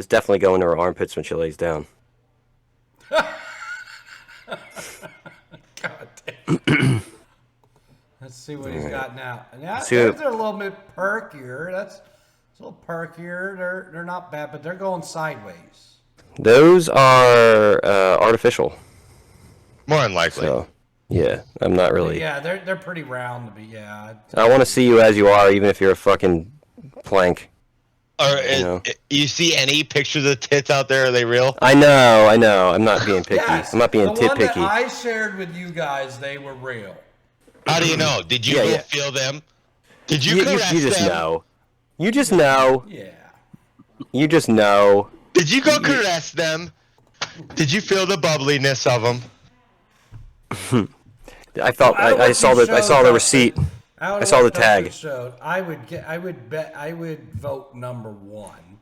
definitely go into her armpits when she lays down. God damn. Let's see what he's got now. Now See they're what- a little bit perkier. That's it's a little perkier. They're not bad, but they're going sideways. Those are artificial. More than likely. So yeah, I'm not really. Yeah, they're pretty round to be. Yeah. I want to see you as you are, even if you're a fucking plank. Or know. you see any pictures of tits out there? Are they real? I know. I'm not being picky. Yes, I'm not being the tit one picky. that I shared with you guys, they were real. How do you know? Did you Yeah, go yeah. feel them? Did you You caress just them? know. You just know. Yeah. You just know. Did you go caress them? Did you feel the bubbliness of them? I felt. Out of I what saw you the. I showed, saw the Dustin, receipt. out of I saw what the tag. Dustin Showed, I would vote number one.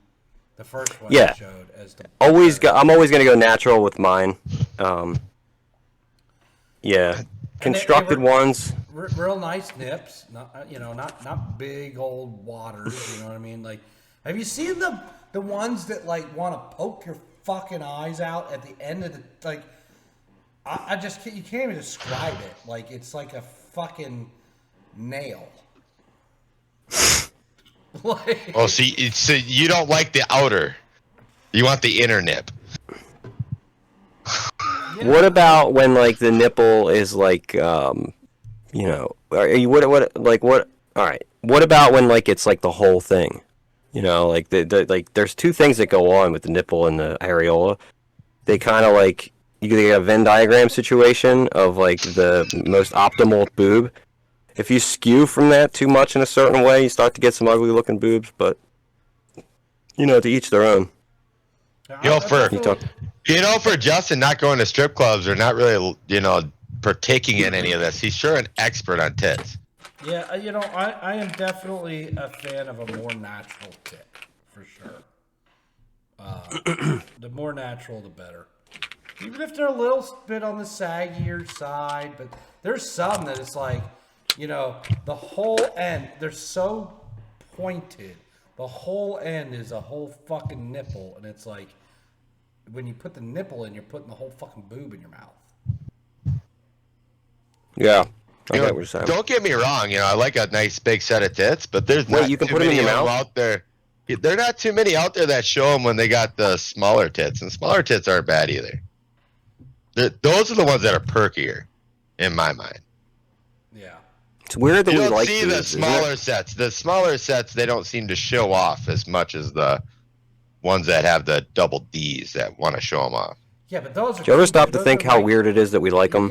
The first one Yeah. he showed as the I'm always gonna go natural with mine. Yeah. they Constructed were- ones. real nice nips. Not not big old waters. You know what I mean? Like, have you seen the ones that like want to poke your fucking eyes out at the end of the like? I just can't, you can't even describe it. Like it's like a fucking nail. like, Oh, so you don't like the outer. You want the inner nip. Yeah. What about when like the nipple is like you know, are you what like what? All right. What about when like it's like the whole thing? You know, like the like there's two things that go on with the nipple and the areola. They kind of like you get a Venn diagram situation of like the most optimal boob. If you skew from that too much in a certain way, you start to get some ugly looking boobs, but you know, to each their own. For Justin not going to strip clubs or not really, partaking in any of this, he's sure an expert on tits. Yeah, I am definitely a fan of a more natural tit, for sure. The more natural, the better. Even if they're a little bit on the saggier side, but there's some that it's like, the whole end, they're so pointed. The whole end is a whole fucking nipple, and it's like, when you put the nipple in, you're putting the whole fucking boob in your mouth. Yeah. I get what you're saying. Don't get me wrong, I like a nice big set of tits, but there's not you can too put them in many your of them mouth? out there. There are not too many out there that show them when they got the smaller tits, and smaller tits aren't bad either. Those are the ones that are perkier, in my mind. Yeah. It's weird that You we don't like see boobs, the isn't smaller it? sets. The smaller sets, they don't seem to show off as much as the ones that have the double Ds that want to show them off. Yeah, but those are. Do you ever stop to those think are how like- weird it is that we like them?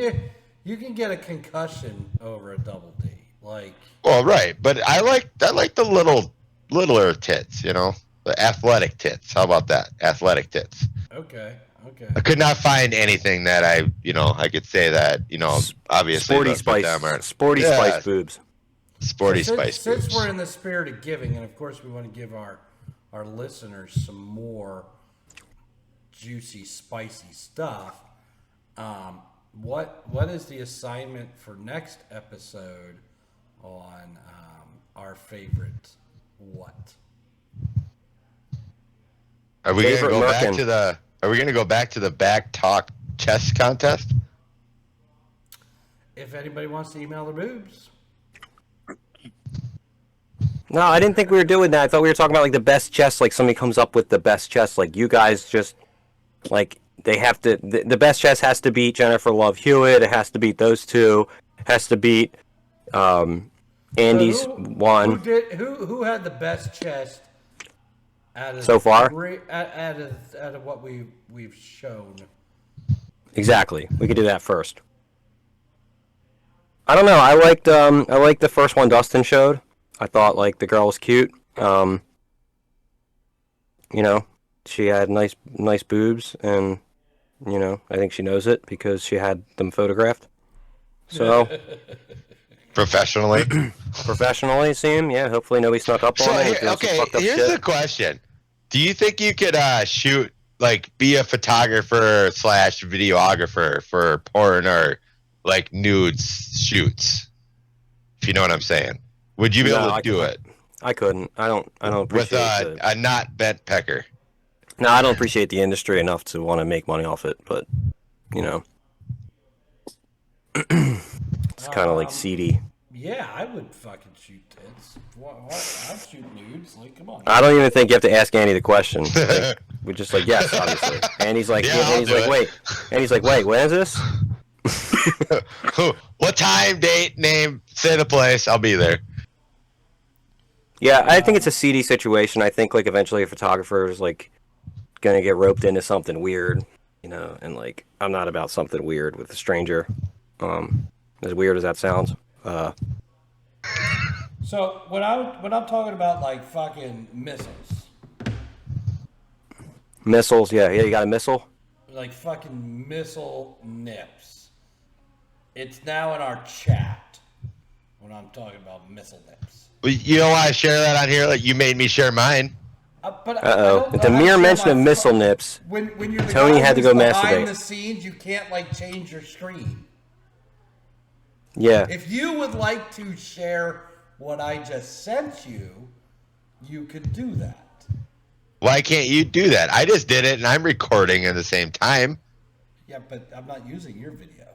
You can get a concussion over a double D. Like, Well, right, but I like the littler tits, the athletic tits. How about that? Athletic tits. okay. I could not find anything that I could say that, obviously Sporty those with them spice, are sporty Yeah, spice boobs. Sporty spice Since boobs. we're in the spirit of giving, and of course we want to give our listeners some more juicy, spicy stuff. What is the assignment for next episode on our favorite what? Are we gonna Favorite go back Merkin. to the? Are we gonna go back to the back talk chess contest? If anybody wants to email their boobs. No, I didn't think we were doing that. I thought we were talking about like the best chess. Like somebody comes up with the best chess. Like you guys just like they have to. The best chess has to beat Jennifer Love Hewitt. It has to beat those two. It has to beat Andy's So one. Who had the best chest out of So far? out of what we've shown? Exactly. We could do that first. I don't know. I liked the first one Dustin showed. I thought like the girl was cute. She had nice boobs, and I think she knows it because she had them photographed. So Professionally. professionally, seem hopefully nobody snuck up on So her. and doing some fucked up here's shit. the question: do you think you could shoot, like, be a photographer / videographer for porn or like nudes shoots? If you know what I'm saying, would you be able to do it I couldn't. I don't with appreciate a not bent pecker? No, I don't appreciate the industry enough to want to make money off it, but it's kind of like seedy. Yeah, I would fucking shoot tits. What? I'd shoot nudes. Like, come on. I don't even think you have to ask Andy the question. Like, we're just like, yes, obviously. And he's like, Yeah, I'll and he's do like, it. wait. And he's like, wait, when is this? What time, date, name, say the place. I'll be there. Yeah, I think it's a seedy situation. I think like eventually a photographer is like gonna get roped into something weird, and like I'm not about something weird with a stranger. As weird as that sounds. So when I'm talking about like fucking Missiles, yeah, you got a missile? like fucking missile nips, it's now in our chat when I'm talking about missile nips. Well, you don't want to share that on here? Like, you made me share mine. But Uh-oh. The mere mention of missile nips, when you're the Tony guy had to who's go behind masturbate. the scenes, you can't like change your screen. yeah. If you would like to share what I just sent you, you could do that. Why can't you do that? I just did it, and I'm recording at the same time. Yeah, but I'm not using your video.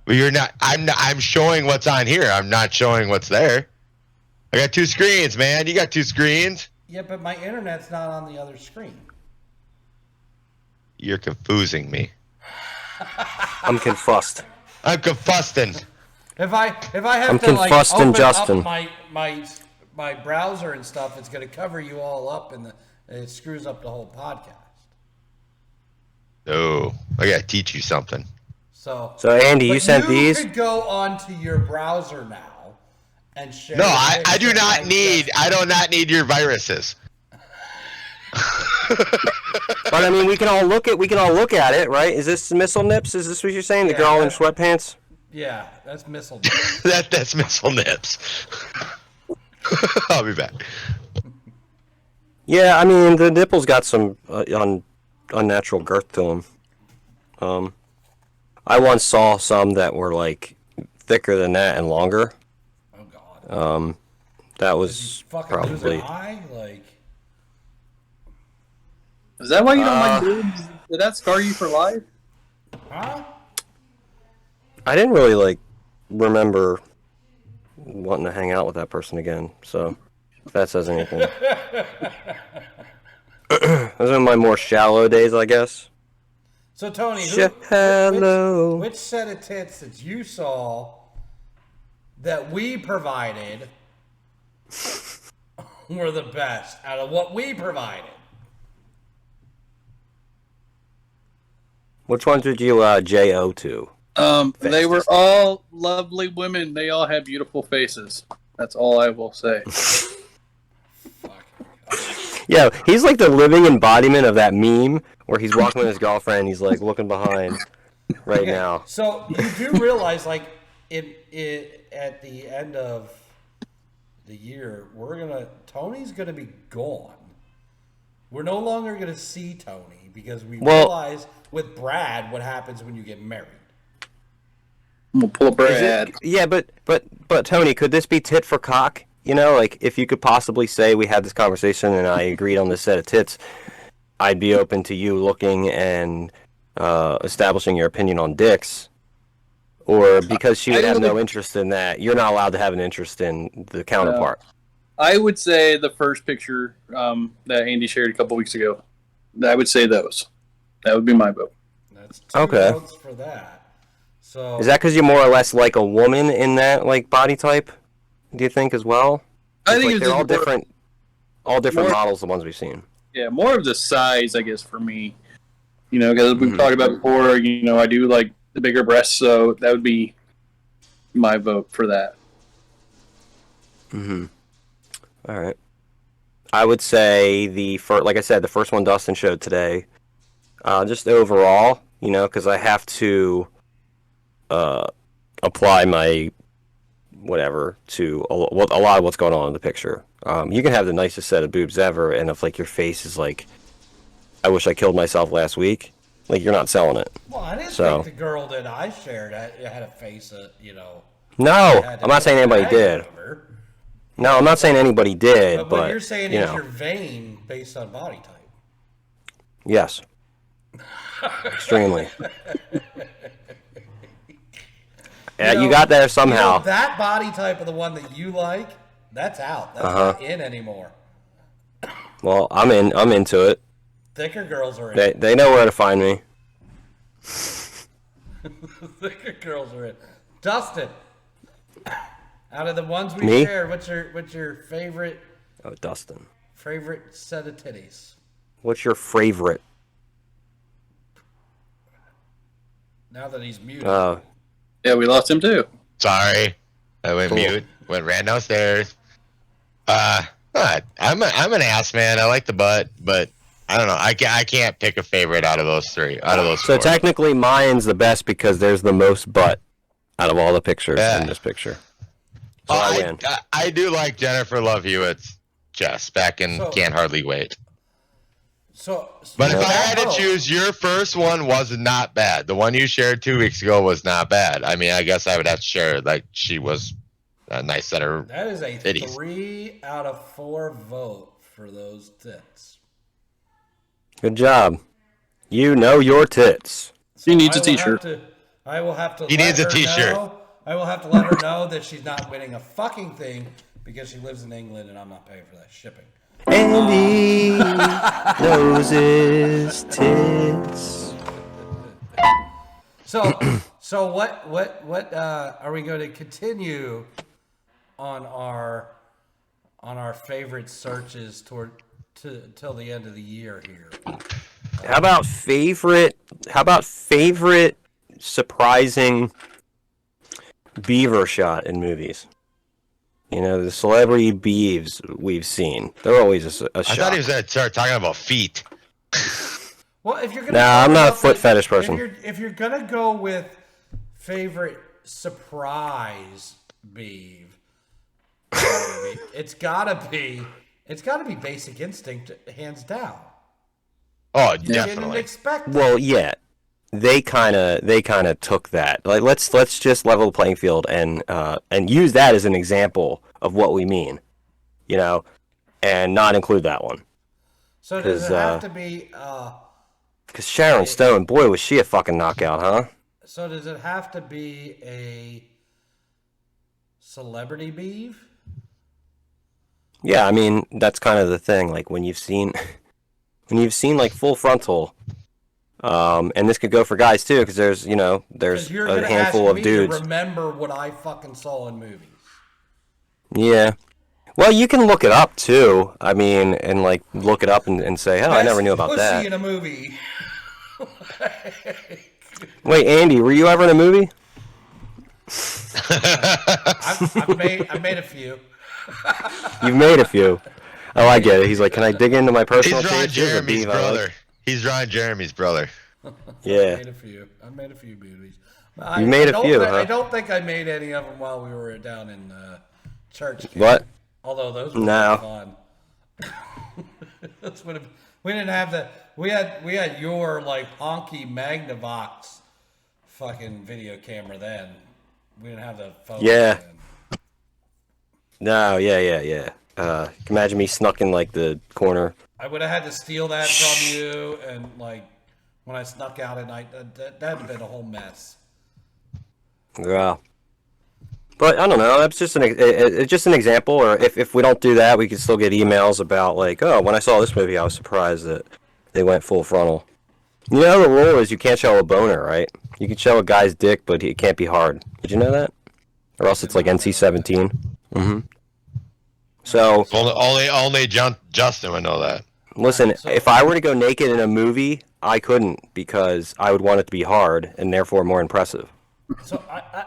Well, you're not. I'm showing what's on here. I'm not showing what's there. I got two screens, man. You got two screens. Yeah, but my internet's not on the other screen. You're confusing me. I'm confused. I'm confusting. If I have I'm to like confusing open Justin. up my browser and stuff, it's going to cover you all up, and it screws up the whole podcast. Oh, I gotta teach you something. So Andy, but you sent these? You could go onto your browser now and share. No, the I do picture not like need. Justin. I do not need your viruses. But I mean, we can all look at it, right? Is this missile nips? Is this what you're saying? The Yeah, girl in sweatpants? Yeah, that's missile. That's missile nips. I'll be back. Yeah, I mean, the nipples got some unnatural girth to them. I once saw some that were like thicker than that and longer. Oh God. That was Fucking lose probably. an eye, like. Is that why you don't like boobs? Did that scar you for life? Huh? I didn't really like remember wanting to hang out with that person again. So if that says anything. Those are my more shallow days, I guess. So Tony, Shallow. which set of tits that you saw that we provided were the best out of what we provided? Which ones did you JO to? They were all lovely women. They all had beautiful faces. That's all I will say. Yeah, he's like the living embodiment of that meme where he's walking with his girlfriend. He's like looking behind right now. So you do realize, like, it at the end of the year, Tony's gonna be gone. We're no longer gonna see Tony because we realize with Brad what happens when you get married. We'll pull a Brad. Yeah, but Tony, could this be tit for cock? You know, like if you could possibly say we had this conversation and I agreed on this set of tits, I'd be open to you looking and establishing your opinion on dicks. Or because she would have no interest in that, you're not allowed to have an interest in the counterpart. I would say the first picture that Andy shared a couple weeks ago. I would say those. That would be my vote. That's two votes for that. So is that because you're more or less like a woman in that like body type? Do you think as well? I think like they're all different more, models. The ones we've seen. Yeah, more of the size, I guess, for me. You know, because we've talked about before. You know, I do like the bigger breasts, so that would be my vote for that. All right. I would say like I said, the first one Dustin showed today. Just overall, you know, because I have to apply my whatever to a lot of what's going on in the picture. You can have the nicest set of boobs ever, and if like your face is like, I wish I killed myself last week, like you're not selling it. Well, I didn't think the girl that I shared had a face that, you know. No, I'm not saying anybody did. No, I'm not saying anybody did, But but what you're saying you is know. you're vain based on body type. Yes. Extremely. Yeah, you got there somehow. You know, that body type of the one that you like, that's out. That's not in anymore. Well, I'm into it. Thicker girls are in. They know where to find me. Thicker girls are in. Dustin, out of the ones we shared, what's your favorite? Oh, Dustin. Favorite set of titties? What's your favorite? Now that he's muted. Yeah, we lost him too. Sorry, I went mute. Ran downstairs. I'm an ass man. I like the butt, but I don't know. I can't pick a favorite out of those three. So four. technically, mine's the best because there's the most butt out of all the pictures in this picture. So I win. I do like Jennifer Love Hewitt's chest back in Can't Hardly Wait. But if I had to choose, your first one was not bad. The one you shared 2 weeks ago was not bad. I mean, I guess I would have to share like she was a nice set of That is a titties. 3 out of 4 vote for those tits. Good job. You know your tits. She needs a t-shirt. I will have to. He needs a t-shirt. I will have to let her know that she's not winning a fucking thing because she lives in England and I'm not paying for that shipping. Andy knows his tits. So what are we going to continue on our favorite searches till the end of the year here? How about favorite surprising beaver shot in movies? You know, the celebrity beeves we've seen. They're always a shock. I thought he was going to start talking about feet. Well, if you're gonna I'm not a foot fetish person. If you're gonna go with favorite surprise beeve, it's gotta be Basic Instinct, hands down. Oh, You didn't definitely. expect it. Well, yeah, they kind of took that. Like, let's just level the playing field and use that as an example of what we mean, you know, and not include that one. So does it have to be? Because Sharon Stone, boy, was she a fucking knockout, huh? So does it have to be a celebrity beeve? Yeah, I mean that's kind of the thing. Like when you've seen like Full Frontal, and this could go for guys too, because there's 'Cause you're a gonna handful ask of me dudes. to remember what I fucking saw in movies. Yeah. Well, you can look it up too. I mean, and like look it up and say, oh, I never knew about Pussy that. in a movie. Wait, Andy, were you ever in a movie? I've made a few. You've made a few. Oh, I get it. He's like, can I dig into my personal He's Ron taste? Here's a Jeremy's beef I like." brother. He's Ron Jeremy's brother. Yeah. I made a few movies. You made a few, huh? I don't think I made any of them while we were down in church camp. What? Although those were No. fun. We didn't have the. We had your like honky Magnavox fucking video camera then. We didn't have the phone. Yeah. Then. No, yeah. Imagine me snuck in like the corner. I would have had to steal that from you, and like when I snuck out at night, that'd have been a whole mess. Yeah. But I don't know. That's just an example. Or if we don't do that, we can still get emails about like, oh, when I saw this movie, I was surprised that they went full frontal. You know, the rule is you can't show a boner, right? You can show a guy's dick, but it can't be hard. Did you know that? Or else it's like NC-17. Mm-hmm. So Only Justin would know that. listen, if I were to go naked in a movie, I couldn't because I would want it to be hard and therefore more impressive. So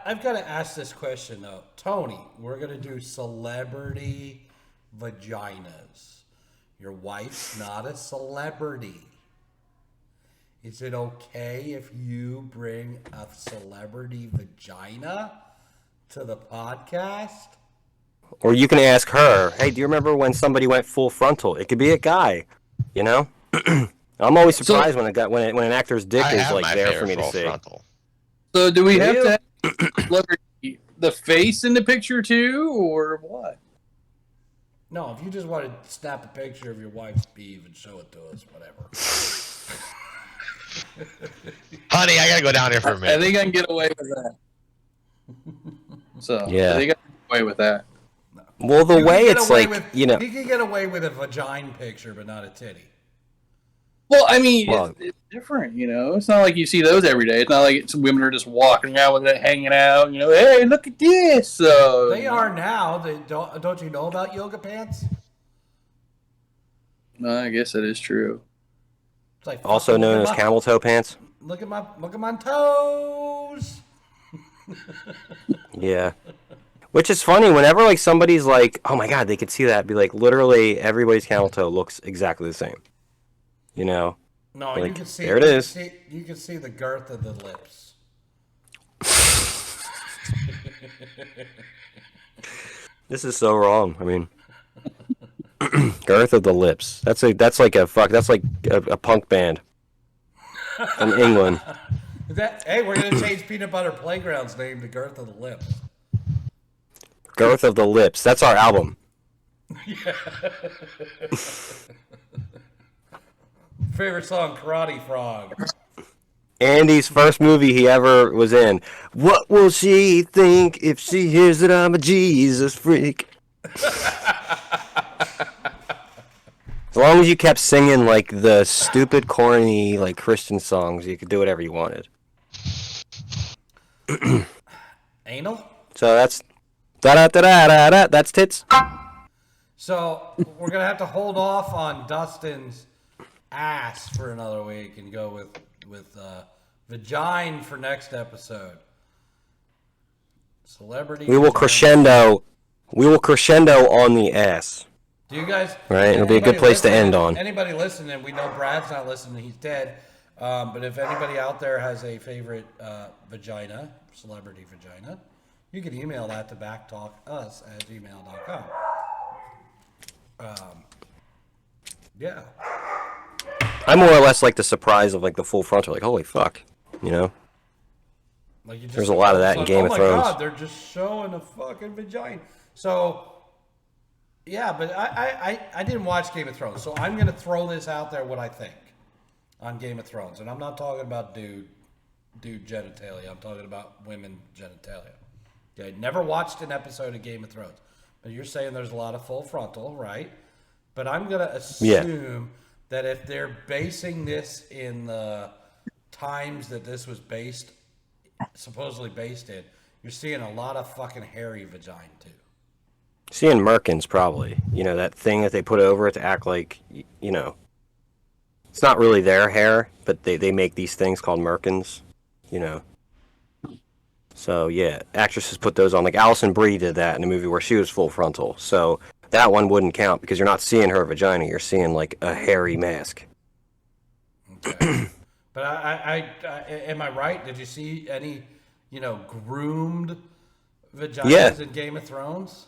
I've got to ask this question though, Tony. We're gonna do celebrity vaginas. Your wife's not a celebrity. Is it okay if you bring a celebrity vagina to the podcast? Or you can ask her, hey, do you remember when somebody went full frontal? It could be a guy, you know? I'm always surprised when an actor's dick I is have like my there favorite for me to full see. frontal. So do we Do have you? to have the face in the picture too, or what? No, if you just want to snap a picture of your wife's beef and show it to us, whatever. Honey, I gotta go down here for a I minute. think I can get away with that. So Yeah. I think I can get away with that. Well, the You way can get it's away like, with- you know, you can get away with a vagina picture, but not a titty. Well, I mean, Well- it's different, you know. It's not like you see those every day. It's not like women are just walking around with it, hanging out. You know, hey, look at this. So They are now. Don't you know about yoga pants? No, I guess that is true. It's like also fucking known look as at my- camel toe pants. Look at my toes. Yeah. Which is funny, whenever like somebody's like, oh my god, they could see that, be like, literally everybody's camel toe looks exactly the same. You know? No, you Like, can see. there it is. You can see the girth of the lips. This is so wrong. I mean, girth of the lips. That's like a punk band from England. Hey, we're gonna change Peanut Butter Playground's name to Girth of the Lips. Girth of the lips. That's our album. Favorite song, Karate Frog. Andy's first movie he ever was in. What will she think if she hears that I'm a Jesus freak? long as you kept singing like the stupid, corny, like Christian songs, you could do whatever you wanted. Anal? So that's da-da-da-da-da-da. That's tits. So we're gonna have to hold off on Dustin's ass for another week and go with vagina for next episode. Celebrity. We will vagina. crescendo. We will crescendo on the ass. Do you guys? Right, it'll be a good place to end on. Anybody listening? We know Brad's not listening; he's dead. But if anybody out there has a favorite vagina, celebrity vagina, you can email that to backtalkus@gmail.com. Yeah. I more or less like the surprise of like the full frontal, like holy fuck, you know. Like you just, There's a lot of that in Game of Thrones. Oh my god, they're just showing a fucking vagina. So. Yeah, but I didn't watch Game of Thrones, so I'm gonna throw this out there what I think on Game of Thrones, and I'm not talking about dude genitalia. I'm talking about women genitalia. Okay, never watched an episode of Game of Thrones, but you're saying there's a lot of full frontal, right? But I'm gonna assume that if they're basing this in the times that this was supposedly based in, you're seeing a lot of fucking hairy vagina too. Seeing merkins, probably. You know, that thing that they put over it to act like, you know, it's not really their hair, but they make these things called merkins, you know. So, yeah, actresses put those on. Like, Alison Brie did that in a movie where she was full frontal. So, that one wouldn't count because you're not seeing her vagina. You're seeing, like, a hairy mask. Okay. But I am I right? Did you see any, groomed vaginas in Game of Thrones?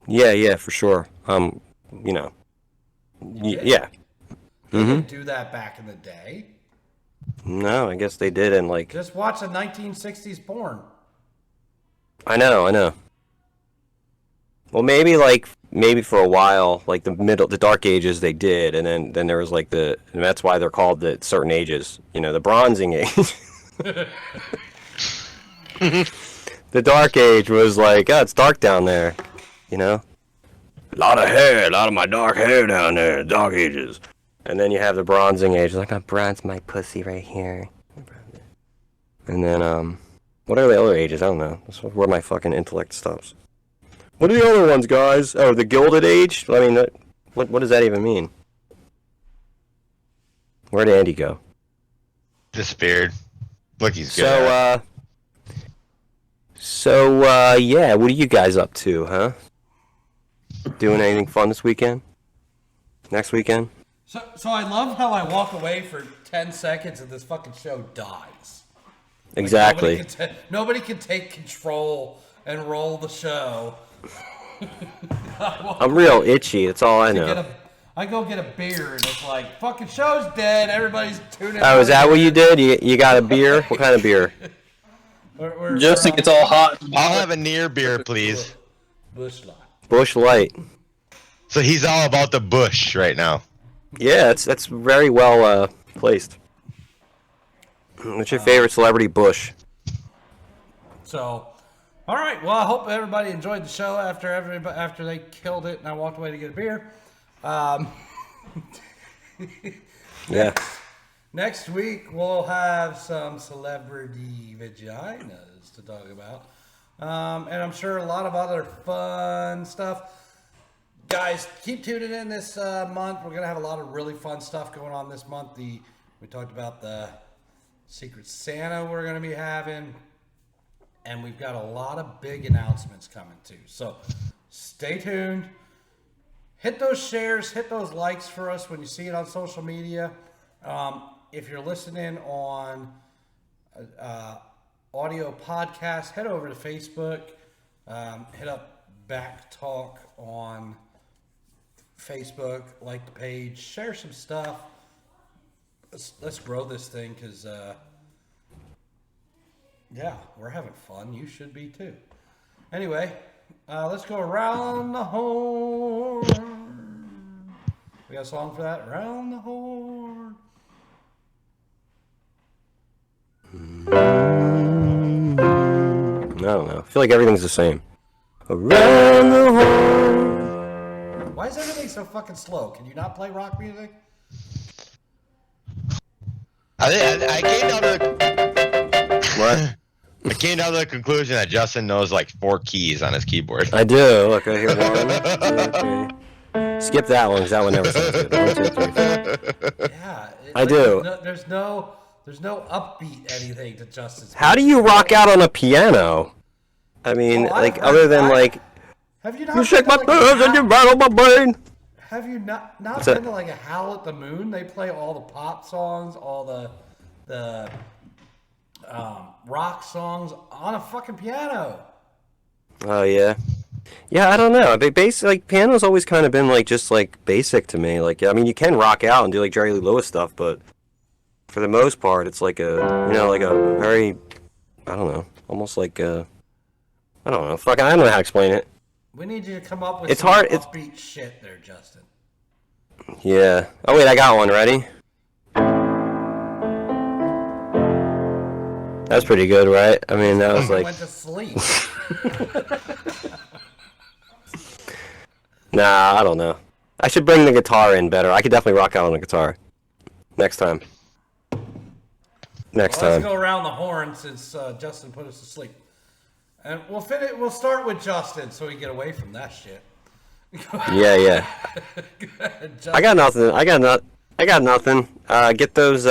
Yeah, for sure. Yeah. They didn't do that back in the day. No, I guess they did in like. Just watch a 1960s porn. I know. Well, maybe for a while, like the Dark Ages, they did, and then there was like and that's why they're called the certain ages. You know, the Bronzing Age. The Dark Age was like, oh, it's dark down there. You know, a lot of my dark hair down there, Dark Ages. And then you have the Bronzing Age, like I bronze my pussy right here. And then what are the other ages? I don't know. That's where my fucking intellect stops. What are the other ones, guys? Oh, the Gilded Age. I mean, what does that even mean? Where'd Andy go? Disappeared. Look, he's good. Yeah. What are you guys up to, huh? Doing anything fun this weekend? Next weekend? So I love how I walk away for 10 seconds and this fucking show dies. Exactly. Nobody can take control and roll the show. I'm real itchy. That's all I know. I go get a beer and it's like, fucking show's dead. Everybody's tuning out. Oh, is that what you did? You got a beer? What kind of beer? Justin gets all hot. I'll have a near beer, please. Bush Light. Bush Light. So he's all about the bush right now. Yeah, that's very well placed. What's your favorite celebrity bush? So, all right. Well, I hope everybody enjoyed the show after they killed it and I walked away to get a beer. Yeah. Next week we'll have some celebrity vaginas to talk about, and I'm sure a lot of other fun stuff. Guys, keep tuning in this month. We're gonna have a lot of really fun stuff going on this month. We talked about the Secret Santa we're gonna be having, and we've got a lot of big announcements coming too. So stay tuned. Hit those shares, hit those likes for us when you see it on social media. If you're listening on audio podcast, head over to Facebook. Hit up Back Talk on Facebook, like the page, share some stuff. Let's grow this thing because, we're having fun. You should be too. Anyway, let's go around the horn. We got a song for that? Around the horn. I don't know. I feel like everything's the same. Around the horn. Why Why is everything so fucking slow? Can you not play rock music? I came down to the What? I came down to the conclusion that Justin knows like 4 keys on his keyboard. I do. Look, I hear 1, 2, 3. Skip that one because that one never sounds good. 1, 2, 3, 4. Yeah. I do. There's no upbeat anything to Justin's. How do you rock out on a piano? I mean, other than Have you not you shake been my to, like, nerves and you rattle my brain. Have you not What's been that? to like a Howl at the Moon? They play all the pop songs, all the rock songs on a fucking piano. Oh yeah, yeah. I don't know. Piano's always kind of been just basic to me. I mean, you can rock out and do like Jerry Lee Lewis stuff, but for the most part, it's like a very, I don't know, almost like a, I don't know. Fuck, I don't know how to explain it. We need you to come up with It's some hard- upbeat shit there, Justin. Yeah. Oh wait, I got one. Ready? That's pretty good, right? I mean, that was I like, went to sleep. nah, I don't know. I should bring the guitar in better. I could definitely rock out on the guitar. Next time. Next Let's time. go around the horn since Justin put us to sleep, and we'll finish. We'll start with Justin so we get away from that shit. Yeah. Justin. I got nothing. I got nothing. Get those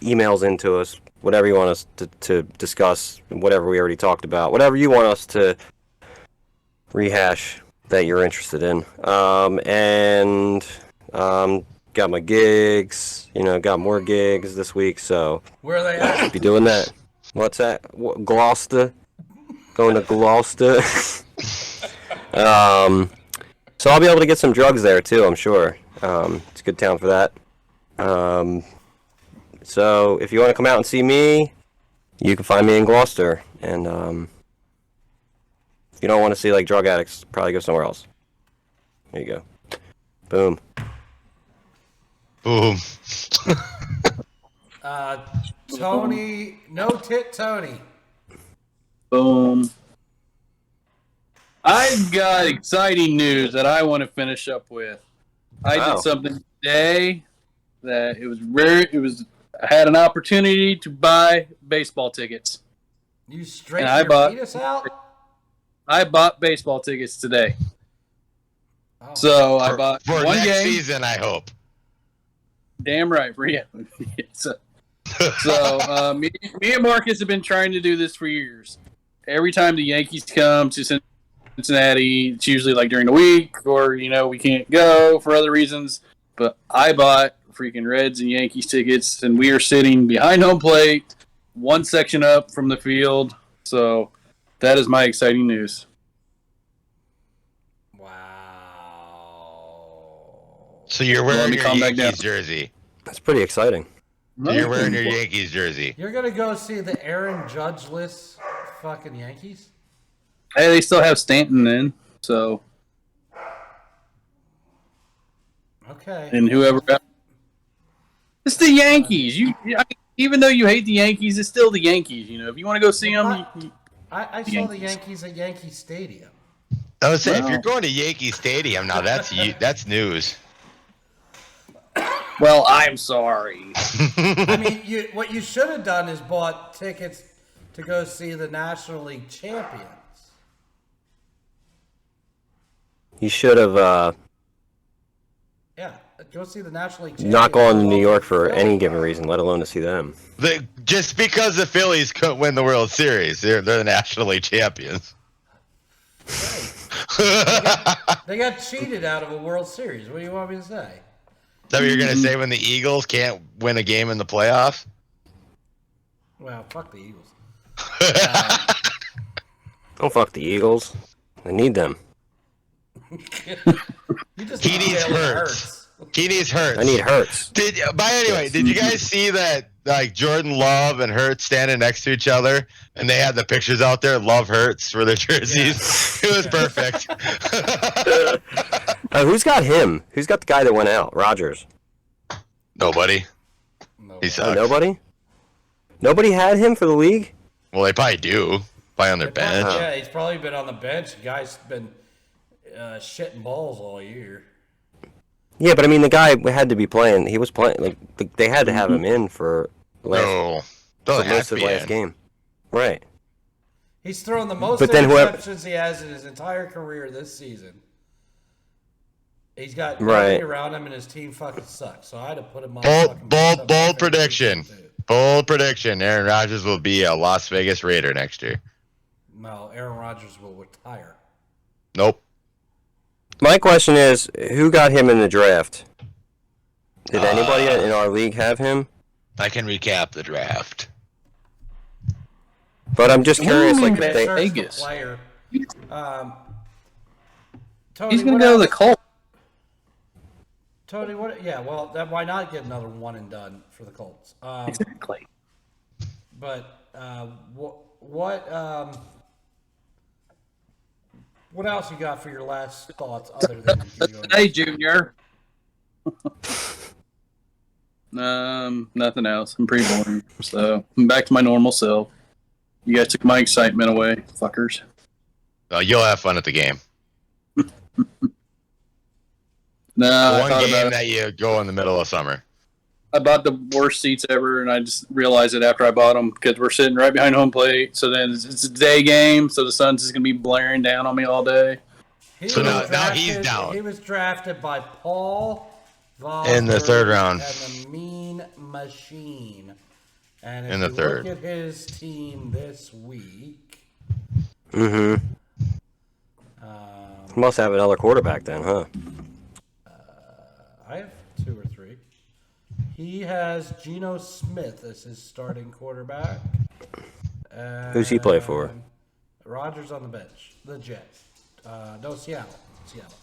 emails into us. Whatever you want us to discuss. Whatever we already talked about. Whatever you want us to rehash that you're interested in. Got my gigs. Got more gigs this week. So Where are they at? be doing that. What's that? Gloucester. Going to Gloucester. So I'll be able to get some drugs there too, I'm sure. It's a good town for that. So if you want to come out and see me, you can find me in Gloucester. And if you don't want to see like drug addicts, probably go somewhere else. There you go. Boom. Boom. Tony, no tit Tony. Boom. I've got exciting news that I want to finish up with. I Wow. did something today that it was rare. I had an opportunity to buy baseball tickets. You straighten And I your bought- penis out? I bought baseball tickets today. Oh. So I bought For one next game. season, I hope. Damn right. So me and Marcus have been trying to do this for years. Every time the Yankees come to Cincinnati, it's usually like during the week or, we can't go for other reasons. But I bought freaking Reds and Yankees tickets, and we are sitting behind home plate, one section up from the field. So that is my exciting news. Wow. So you're Let wearing me your calm back Yankees down. jersey. That's pretty exciting. So you're wearing your Yankees jersey. You're gonna go see the Aaron Judge-less fucking Yankees? Hey, they still have Stanton in, so Okay. and whoever. It's the Yankees. Even though you hate the Yankees, it's still the Yankees. If you want to go see them, I saw the Yankees at Yankee Stadium. I would say if Wow. you're going to Yankee Stadium now, that's news. well, I'm sorry. I mean, what you should have done is bought tickets to go see the National League champions. You should have Yeah, go see the National League champions. not gone to New Well, York for Philly. any given reason, let alone to see them. Just because the Phillies couldn't win the World Series, they're the National League champions. They got cheated out of a World Series. What do you want me to say? Is that what you're gonna say when the Eagles can't win a game in the playoffs? Well, fuck the Eagles. Don't fuck the Eagles. I need them. You just He needs Jalen Hurts. He needs Hurts. I need Hurts. Did you guys see that? Like Jordan Love and Hurts standing next to each other, and they had the pictures out there. Love Hurts for their jerseys. It was perfect. Who's got him? Who's got the guy that went out? Rogers. Nobody. No. He Oh, sucks. nobody? Nobody had him for the league? Well, they probably do. Probably on their bench. Yeah, he's probably been on the bench. The guy's been shitting balls all year. Yeah, but I mean, the guy had to be playing. He was playing. Like they had to have him in for No, doesn't have most to of be the last in. game. Right. He's thrown the most But then whoever- interceptions he has in his entire career this season. He's got Right. nobody around him, and his team fucking sucks. So I had to put him on. fucking Bold fantasy prediction. team, too. Bold prediction. Aaron Rodgers will be a Las Vegas Raider next year. No, Aaron Rodgers will retire. Nope. My question is, who got him in the draft? Did anybody in our league have him? I can recap the draft. But I'm just curious, like Search they. the Vegas. player. Tony, He's going what to go to the else? Colts. Tony, what? Yeah, well, then why not get another one and done for the Colts? Exactly. But what else you got for your last thoughts other than Hey, Junior. Nothing else. I'm pretty boring. So I'm back to my normal self. You guys took my excitement away, fuckers. You'll have fun at the game. No, I One thought game about it. that you go in the middle of summer. I bought the worst seats ever, and I just realized it after I bought them because we're sitting right behind home plate. So then it's a day game, so the sun's just gonna be blaring down on me all day. So now he's down. He was drafted by Paul In the third round. and the Mean Machine. And if In the you third. look at his team this week, Mm-hmm. Must have another quarterback then, huh? I have 2 or 3. He has Geno Smith as his starting quarterback. Who's he play for? And Rodgers on the bench. The Jets. No, Seattle. SCATTLE.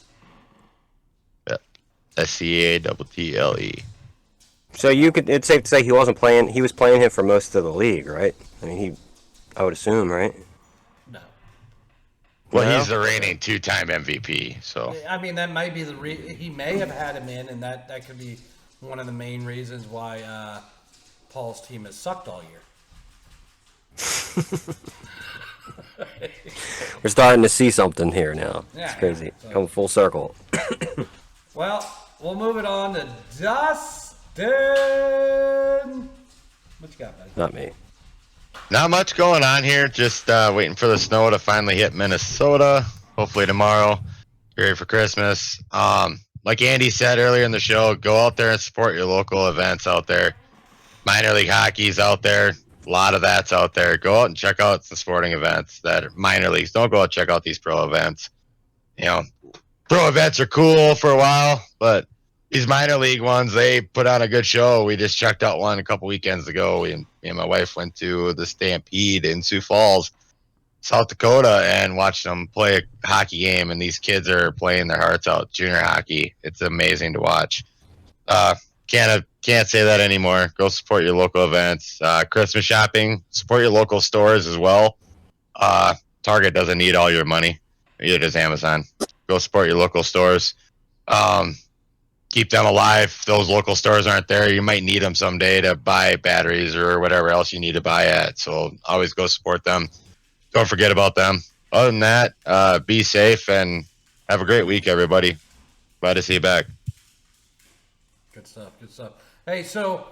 So it's safe to say he wasn't playing. He was playing him for most of the league, right? I mean, I would assume, right? No. Well, No? he's the reigning 2-time MVP. So I mean, that might be he may have had him in, and that could be one of the main reasons why Paul's team has sucked all year. We're starting to see something here now. Yeah, It's crazy. so- Come full circle. Well, we'll move it on to Dustin. What you got, buddy? Not me. not much going on here. Just waiting for the snow to finally hit Minnesota. Hopefully tomorrow. Get ready for Christmas. Like Andy said earlier in the show, go out there and support your local events out there. Minor league hockey's out there. A lot of that's out there. Go out and check out some sporting events that are minor leagues. Don't go out and check out these pro events. You know, pro events are cool for a while, but these minor league ones, they put on a good show. We just checked out one a couple weekends ago. Me and my wife went to the Stampede in Sioux Falls, South Dakota, and watched them play a hockey game, and these kids are playing their hearts out, junior hockey. It's amazing to watch. Can't say that anymore. Go support your local events. Christmas shopping, support your local stores as well. Target doesn't need all your money. Neither does Amazon. Go support your local stores. Keep them alive. If those local stores aren't there, you might need them someday to buy batteries or whatever else you need to buy at. So always go support them. Don't forget about them. Other than that, be safe and have a great week, everybody. Glad to see you back. Good stuff. Good stuff. Hey, so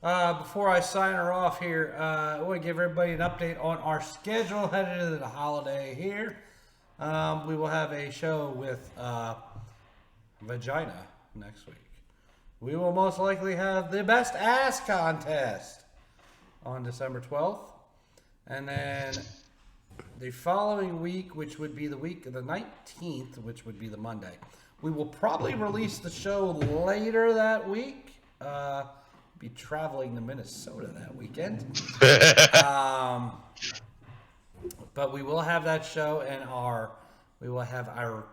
before I sign her off here, I want to give everybody an update on our schedule headed into the holiday here. We will have a show with Vagina next week. We will most likely have the best ass contest on December 12th. And then the following week, which would be the week of the 19th, which would be the Monday, we will probably release the show later that week. Be traveling to Minnesota that weekend. But we will have that show, and we will have our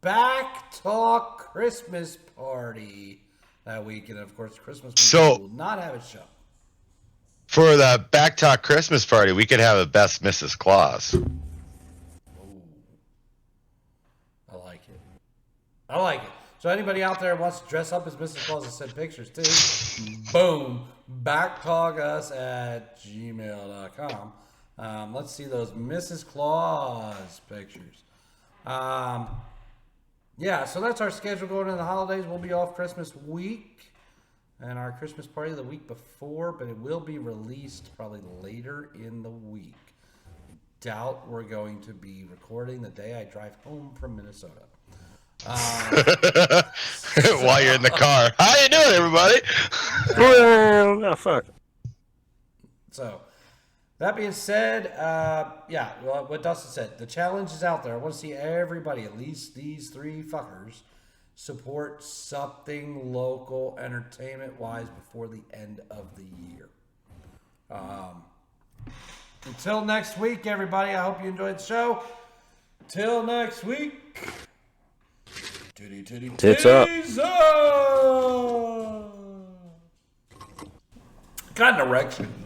BACC Talk Christmas party that week. And of course, Christmas week So- we will not have a show. For the Back Talk Christmas party, we could have a Best Mrs. Claus. I like it. I like it. So anybody out there wants to dress up as Mrs. Claus and send pictures too, boom, backtalkus@gmail.com. Let's see those Mrs. Claus pictures. yeah, so that's our schedule going into the holidays. We'll be off Christmas week and our Christmas party the week before, but it will be released probably later in the week. Doubt we're going to be recording the day I drive home from Minnesota. While you're in the car. How you doing, everybody? Oh, fuck. So, that being said, yeah, well, what Dustin said, the challenge is out there. I want to see everybody, at least these three fuckers, support something local entertainment-wise before the end of the year. Until next week, everybody, I hope you enjoyed the show. Till next week. Titty, titty, Tits up. titties up. Got an erection.